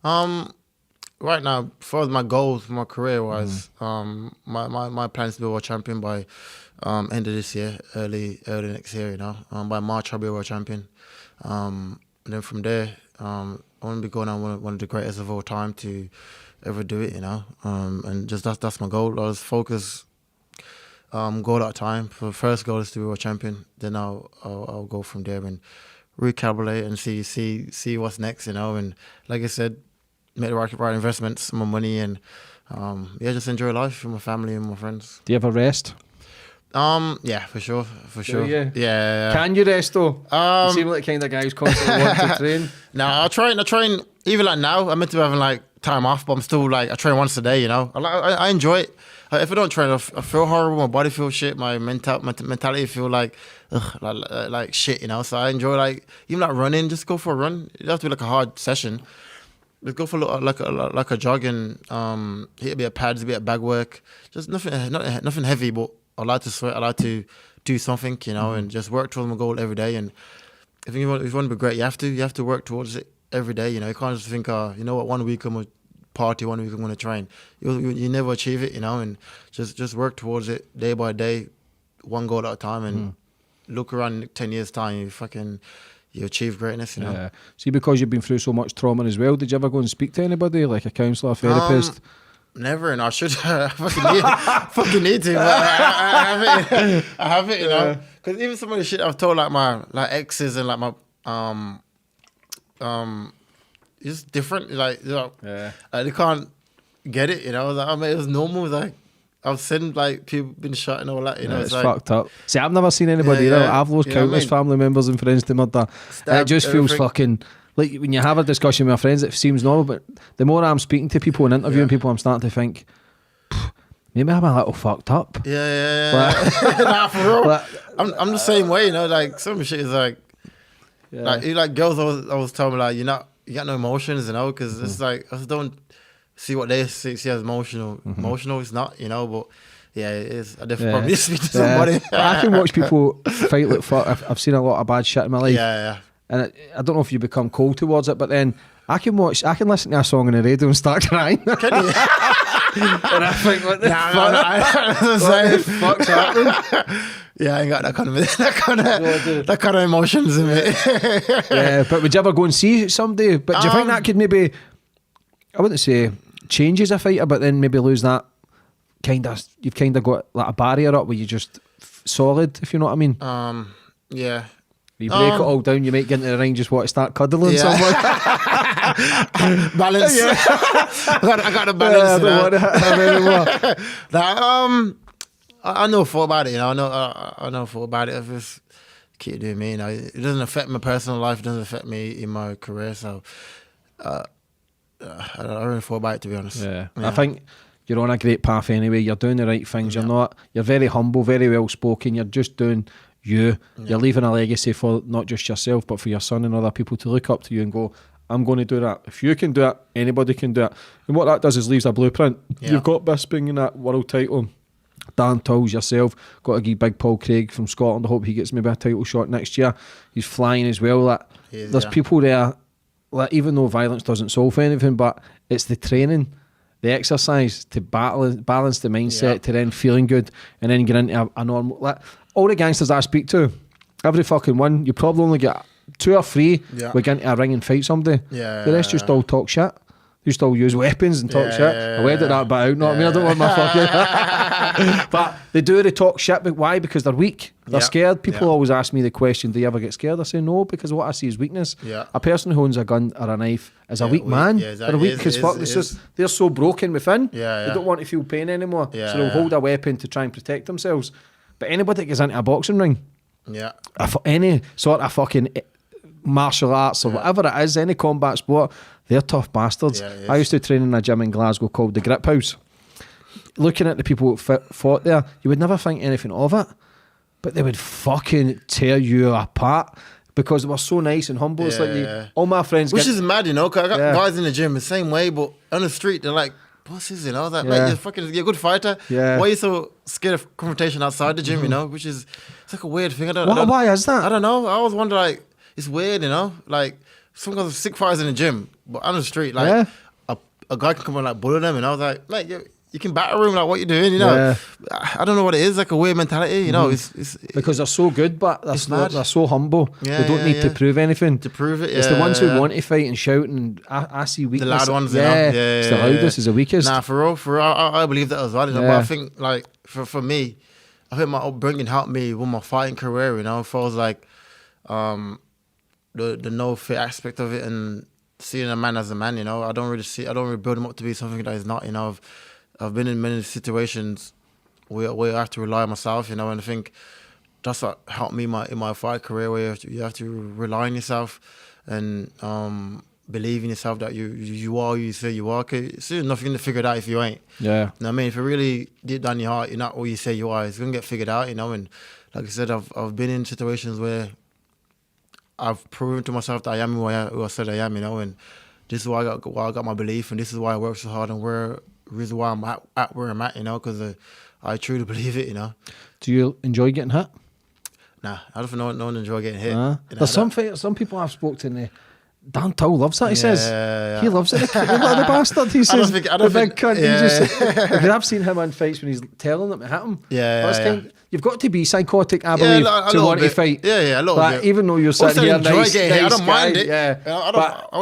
Right now, for my goals, my career-wise, my plan is to be a world champion by end of this year, early next year, you know. By March, I'll be a world champion. And then from there, I want to be going on one of the greatest of all time to ever do it, you know. And just that's my goal. I was focused... goal at a time. For the first goal is to be world champion. Then I'll go from there and recalibrate and see what's next, you know. And like I said, make the right investments, more money, and just enjoy life with my family and my friends. Do you ever rest? Yeah, for sure. Yeah. Can you rest though? You seem like the kind of guy who's constantly wanting to train. No, I train. Even like now, I'm meant to be having like time off, but I'm still like I train once a day. You know, I enjoy it. If I don't train, I feel horrible. My body feels shit. My mentality feel like shit. You know, so I enjoy like even like running. Just go for a run. It doesn't have to be like a hard session. Let's go for like a jog and hit a bit of pads, a bit of bag work. Just nothing heavy, but I like to sweat. I like to do something, you know, and just work towards my goal every day. And if you want to be great, you have to work towards it every day. You know, you can't just think, you know what, 1 week I'm gonna party, 1 week I'm gonna train. You never achieve it, you know, and just work towards it day by day, one goal at a time, and look around in 10 years time, you achieve greatness, you know. Yeah. See, because you've been through so much trauma as well, did you ever go and speak to anybody, like a counsellor, a therapist? Never, and I should. I fucking need to. But I have it, you know. Because even some of the shit I've told like my exes and like my it's different. Like, you know, they can't get it, you know. Like, I mean, it was normal. Like I've seen like people been shot and all that, you know. It's like, fucked up. See, I've never seen anybody. You know, I've lost countless family members and friends to murder. It just feels fucking. Like when you have a discussion with my friends, it seems normal, but the more I'm speaking to people and interviewing people, I'm starting to think, maybe I'm a little fucked up. Yeah. Nah, for real. I'm the same way, you know. Like some shit is like girls always tell me like you got no emotions, you know, because it's like I just don't see what they see as emotional. Emotional, it's not, you know, but. Yeah, it is. I definitely probably speak to somebody. I can watch people fight like fuck. I've seen a lot of bad shit in my life. Yeah. And I don't know if you become cold towards it, but then I can listen to a song on the radio and start crying. Can you? And I think, what the fuck's happening? Yeah, I ain't got that kind of emotions in me. Yeah, but would you ever go and see somebody? But do you think that could maybe, I wouldn't say change as a fighter, but then maybe lose that you've kind of got like a barrier up where you're just solid, if you know what I mean? Yeah. You break it all down, you might get into the ring, just want to start cuddling someone. Balance. Yeah. I got the balance. I know full about it, you know. I know full about it. If it's keep doing me, you know, it doesn't affect my personal life. It doesn't affect me in my career. So I don't really thought about it, to be honest. Yeah. I think you're on a great path anyway. You're doing the right things. You're very humble, very well spoken. You're just doing you. You're leaving a legacy for not just yourself, but for your son and other people to look up to you and go, I'm going to do that. If you can do it, anybody can do it. And what that does is leaves a blueprint. You've got Bisping in that world title. Dan Tulls, yourself, got to give Big Paul Craig from Scotland. I hope he gets maybe a title shot next year. He's flying as well. There's people there, even though violence doesn't solve anything, but it's the training, the exercise to balance the mindset to then feeling good and then get into a normal. All the gangsters I speak to, every fucking one, you probably only get 2 or 3 will get into a ring and fight somebody. The rest just all talk shit. You still use weapons and talk shit. I'll edit that bit out. I mean, I don't want my fucking. But they talk shit. But why? Because they're weak. They're scared. People always ask me the question, do you ever get scared? I say no, because what I see is weakness. A person who owns a gun or a knife is a weak man. They're weak because they're so broken within. They don't want to feel pain anymore. So they'll hold a weapon to try and protect themselves. But anybody that gets into a boxing ring, any sort of fucking martial arts or whatever it is, any combat sport, they're tough bastards. I used to train in a gym in Glasgow called the Grip House. Looking at the people who fought there, you would never think anything of it, but they would fucking tear you apart. because they were so nice and humble. It's like all my friends, which is mad, you know. Cause I got guys in the gym the same way, but on the street they're like bosses, you know. Like, mate, you're a good fighter. Yeah. Why are you so scared of confrontation outside the gym, you know? Which is it's like a weird thing. Why is that? I don't know. I always wonder, like, it's weird, you know. Like some guys are sick fighters in the gym, but on the street, like a guy can come and like bully them, and I was like, mate, you can batter him, like what you doing, you know. Yeah. I don't know what it is, like a weird mentality, you know. It's because they're so good, but they're so humble. They don't need to prove anything. To prove it, it's the ones who want to fight and shout, and I see weakness. The loud ones, it's the loudest is the weakest. Nah, for real, I believe that as well. You know? But I think, like, for me, I think my upbringing helped me with my fighting career, you know. If I was like, the no fit aspect of it and seeing a man as a man, you know, I don't really build him up to be something that he's not, you know. I've been in many situations where I have to rely on myself, you know, and I think that's what helped me in my fight career, where you have to rely on yourself and believe in yourself that you are who you say you are. Cause it's nothing to figure it out if you ain't. Yeah. You know what I mean? If you really deep down your heart, you're not who you say you are, it's gonna get figured out, you know. And like I said, I've been in situations where I've proven to myself that I am who I said I am, you know, and this is why I got my belief, and this is why I work so hard, and the reason why I'm at where I'm at, you know, because I truly believe it, you know. Do you enjoy getting hit? Nah, I don't think no one enjoy getting hit. You know, there's some people I've spoken to. Dan Tow loves that. He says he loves it. The bastard. He says the big cunt. I've seen him in fights when he's telling them to hit him. You've got to be psychotic, I believe, to want to fight. Yeah, a little bit. Even though you're sitting here, nice I don't mind it. Yeah, I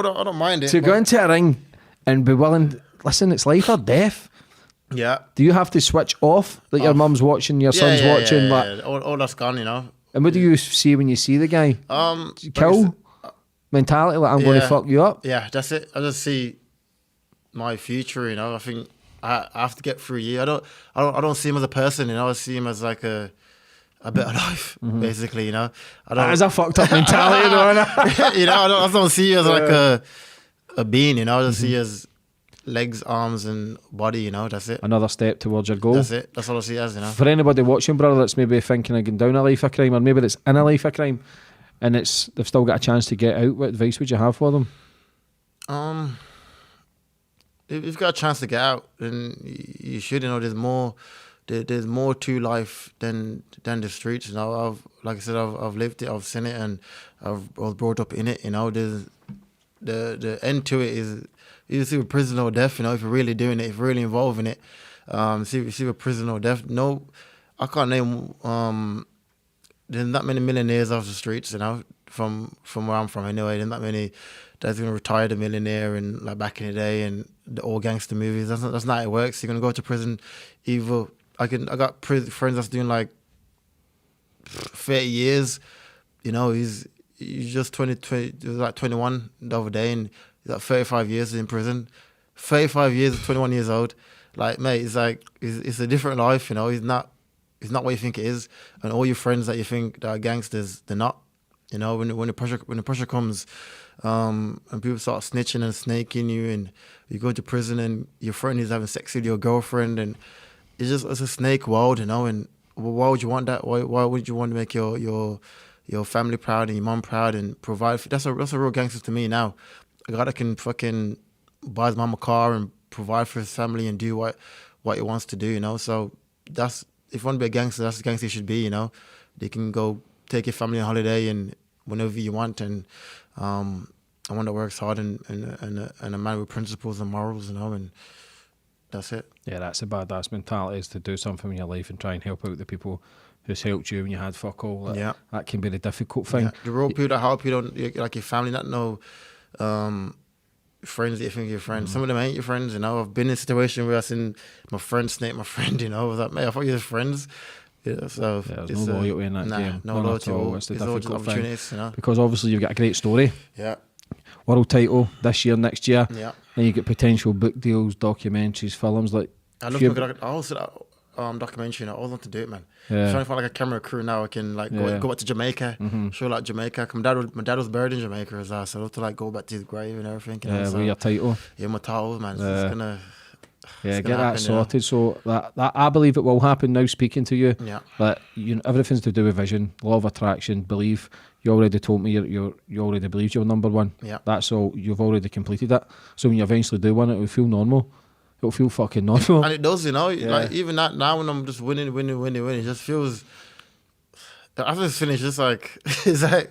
don't mind it. To go into a ring and be willing, listen, it's life or death. Yeah. Do you have to switch off? Like your mum's watching, your son's watching. Yeah. All that's gone, you know. And what do you see when you see the guy? Kill mentality, like I'm going to fuck you up. Yeah, that's it. I just see my future, you know. I think I have to get through a year. I don't see him as a person, you know. I see him as like a better life, basically, you know. That is a fucked up mentality, though. You know, I don't see you as like a being, you know. I just see you as legs, arms, and body, you know. That's it. Another step towards your goal. That's it. That's all I see it as, you know. For anybody watching, brother, that's maybe thinking of going down a life of crime, or maybe that's in a life of crime, and they've still got a chance to get out, what advice would you have for them? If you've got a chance to get out, then you should. You know, there's more to life than the streets. You know, like I said, I've lived it, I've seen it, and I was brought up in it. You know, there's the end to it is either see a prison or death. You know, if you're really doing it, if you're really involved in it, see a prison or death. No, I can't name. There's not many millionaires off the streets. You know, from where I'm from anyway. There's not many that's gonna retire the millionaire and like back in the day and the old gangster movies. That's not how it works. You're gonna go to prison. Either I got friends that's doing like 30 years. You know, he's just 20, he was like 21 the other day, and he's like 35 years in prison. 35 years, 21 years old. Like, mate, it's like it's a different life. You know, it's not what you think it is. And all your friends that you think that are gangsters, they're not. You know, when the pressure comes, and people start snitching and snaking you, and you go to prison, and your friend is having sex with your girlfriend, and it's a snake world, you know. And why would you want that? Why would you want to make your family proud and your mom proud and provide? That's a real gangster to me now. A guy that can fucking buy his mom a car and provide for his family and do what he wants to do, you know. So that's, if you want to be a gangster, that's the gangster you should be, you know. They can go take your family on holiday and whenever you want, and one that works hard and a man with principles and morals, you know, and that's it. Yeah, that's a badass mentality, is to do something in your life and try and help out the people who's helped you when you had fuck all. That can be the difficult thing. Yeah. The real people that help you, don't like your family, not no friends that you think are your friends. Some of them ain't your friends, you know. I've been in a situation where I seen my friend snake my friend, you know. I was like, mate, I thought you were friends. Yeah, so there's no loyalty in that game. No loyalty. It's the difficult thing. You know? Because obviously you've got a great story. Yeah. World title this year, next year. Yeah. Then you get potential book deals, documentaries, films. Like I love I also that documentary. You know, I always want to do it, man. Yeah. I'm trying to find like a camera crew now. I can like go back to Jamaica, show like Jamaica. My dad was buried in Jamaica as well, so I love to like go back to his grave and everything. You know? With your title. Yeah, my title, man. So it's gonna. Yeah, get that sorted. So that I believe it will happen now. Speaking to you, that everything's to do with vision, law of attraction, belief. You already told me you already believed you're number one. Yeah, that's all. You've already completed it. So when you eventually do win it, it'll feel normal. It'll feel fucking normal. And it does, like even that now when I'm just winning, it just feels. After it's finished, it's like, Do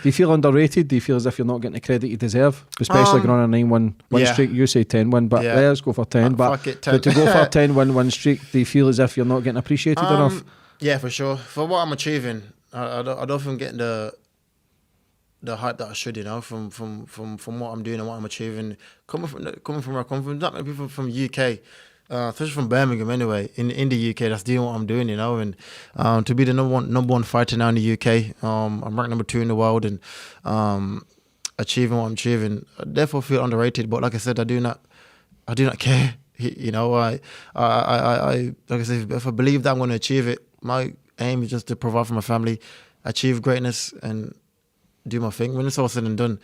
you feel underrated? Do you feel as if you're not getting the credit you deserve? Especially going on a 9-1 win streak. You say 10-1, but let's go for 10. But to go for a 10-1 win streak, do you feel as if you're not getting appreciated enough? Yeah, for sure. For what I'm achieving, I don't think I'm getting the hype that I should, from what I'm doing and what I'm achieving. Coming from where I come from, not many people from UK. Especially from Birmingham anyway, in the UK, that's doing what I'm doing, and to be the number one fighter now in the UK, I'm ranked number 2 in the world, and achieving what I'm achieving, I therefore feel underrated. But like I said, I do not care. I like I said, if I believe that I'm going to achieve it, my aim is just to provide for my family, achieve greatness, and do my thing. When it's all said and done,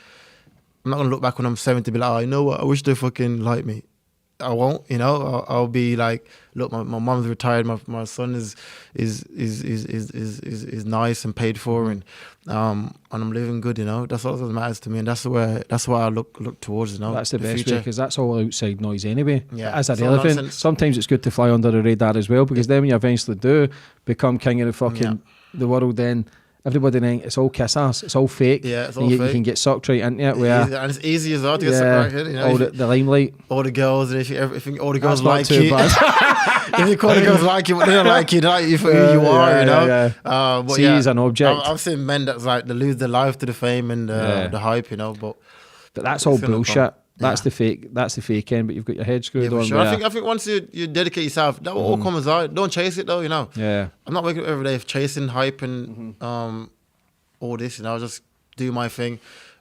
I'm not going to look back when I'm 70 and be like, oh, you know what, I wish they fucking liked me. I won't, I'll be like, look, my mom's retired, my son is nice and paid for, and I'm living good, That's all that matters to me, and that's what I look towards, That's the best way, because that's all outside noise anyway. Yeah, as an elephant, sometimes it's good to fly under the radar as well, because then when you eventually do become king of the fucking the world, then everybody think it's all kiss ass, it's all fake. Yeah, it's all fake. You can get sucked right into it. And it's easy as well to get sucked right in. All the limelight. All the girls, and if all the girls like you. If you call the girls like you, but they don't like you, they like you for who you are, But see, he's an object. I've seen men that's like, they lose their life to the fame and the hype, but that's all bullshit. That's the fake. That's the fake end. But you've got your head screwed on. Sure. I think once you dedicate yourself, that will all come as out. Don't chase it though. Yeah. I'm not waking up every day chasing hype and all this. Just do my thing,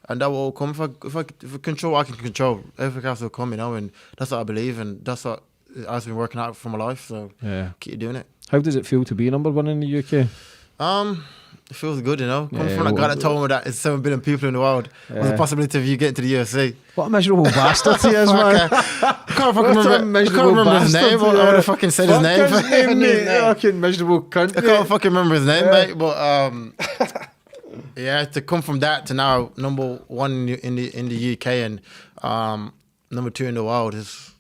and that will all come. If I control, I can control. Everything else will come. And that's what I believe, and that's what I've been working out for my life. So keep doing it. How does it feel to be number one in the UK? It feels good, Coming from that guy that told me that it's 7 billion people in the world. What's the possibility of you getting to the UFC? What a miserable bastard he is, man. I can't remember his name. I would have fucking said his name. Fucking miserable cunt. I can't fucking remember his name, mate. But to come from that to now number 1 in the UK and number 2 in the world is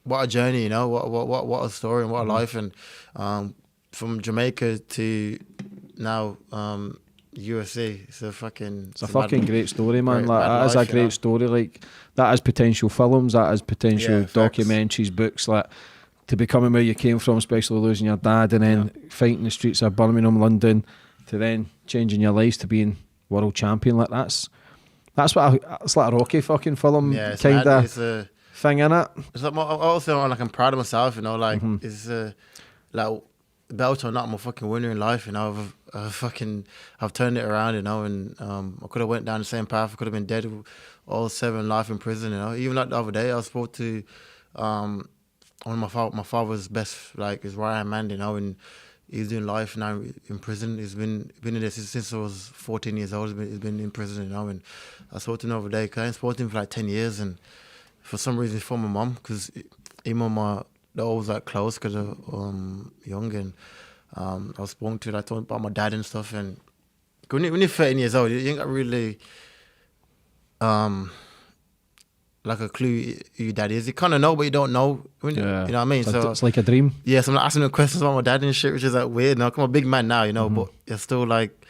what a journey, what a story and what a life. And from Jamaica to now UFC, it's a fucking great story, man. That is a great story. Like, that has potential films, that has potential documentaries, books. Like, to becoming where you came from, especially losing your dad, and then fighting the streets of Birmingham, London, to then changing your lives to being world champion. Like, that's what it's like a Rocky fucking film kind of thing, innit? It's like also I'm proud of myself, it's like belt or not, I'm a fucking winner in life, I've turned it around, and I could have went down the same path. I could have been dead all 7 life in prison, Even like the other day, I spoke to one of my father's best, like his right hand man, and he's doing life now in prison. He's been in there since I was 14 years old. He's been in prison, and I spoke to him the other day. I spoke to him for like 10 years, and for some reason, for my mum, because even they're always like close because they're young, and I was spoken to, I told about my dad and stuff, and when you're 13 years old, you ain't got really like a clue who your dad is. You kind of know, but you don't know. You know what I mean? So it's like a dream. Yeah, so I'm asking him questions about my dad and shit, which is like weird. Now, I'm a big man now, but you still like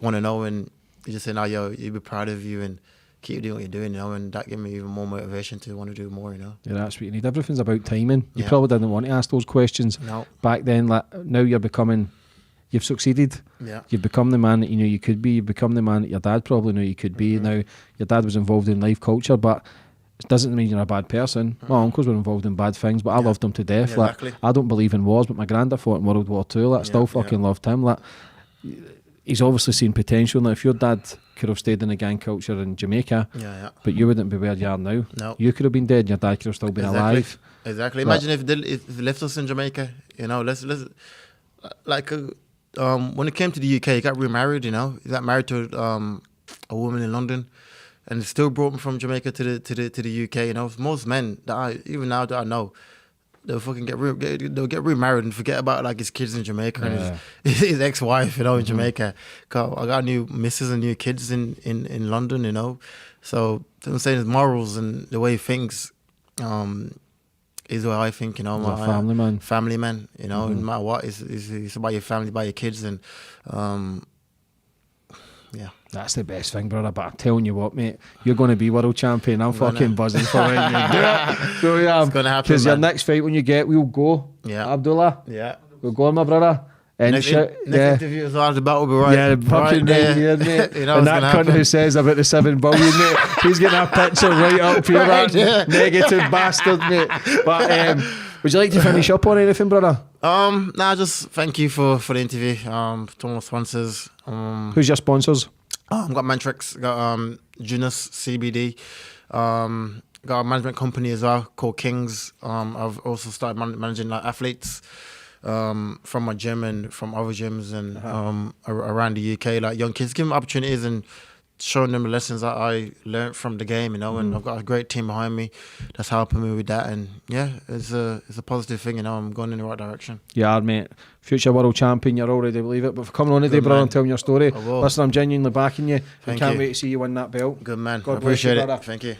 want to know, and you just say, "No, yo, you'd be proud of you," and keep doing what you're doing, and that gave me even more motivation to want to do more, Yeah, that's what you need. Everything's about timing. You probably didn't want to ask those questions back then. Like, now you've succeeded. Yeah. You've become the man that you knew you could be. You've become the man that your dad probably knew you could be. Now, your dad was involved in life culture, but it doesn't mean you're a bad person. My uncles were involved in bad things, but I loved them to death. Yeah, exactly. I don't believe in wars, but my granddad fought in World War II. I still fucking loved him. He's obviously seen potential. Now, if your dad could have stayed in the gang culture in Jamaica, but you wouldn't be where you are now. No. You could have been dead and your dad could have still been alive. Exactly. Imagine if they left us in Jamaica, let's like when it came to the UK, he got remarried, he got married to a woman in London, and still brought him from Jamaica to the UK, most men that even now that I know, they'll fucking they'll get remarried and forget about like his kids in Jamaica and his ex-wife, in Jamaica. I got new missus and new kids in London, So I'm saying his morals and the way he thinks is what I think, He's a family man. Family man, no matter what, it's about your family, about your kids, and yeah. That's the best thing, brother. But I'm telling you what, mate, you're going to be world champion. I'm fucking buzzing for when you do it. So yeah, it's going to happen. Because your next fight when you get, we'll go. Yeah, Abdullah. Yeah, we'll go, my brother. And next interview as well, the battle will be right. Yeah, fucking right here, mate. And that cunt who says about the 7 billion, mate, he's getting a picture right up here, that negative bastard, mate. But would you like to finish up on anything, brother? Just thank you for the interview. To my sponsors. Who's your sponsors? I've got Mantrix, got Junus CBD, got a management company as well called Kings. I've also started managing like athletes from my gym and from other gyms and around the UK, like young kids, giving them opportunities and showing them the lessons that I learned from the game, and I've got a great team behind me that's helping me with that, and yeah, it's a positive thing, I'm going in the right direction. Yeah, mate. Future world champion, you're already believe it, but for coming on today, brother, and telling your story, listen, I'm genuinely backing you. I can't wait to see you win that belt. Good man. God I appreciate bless you, it. Thank you.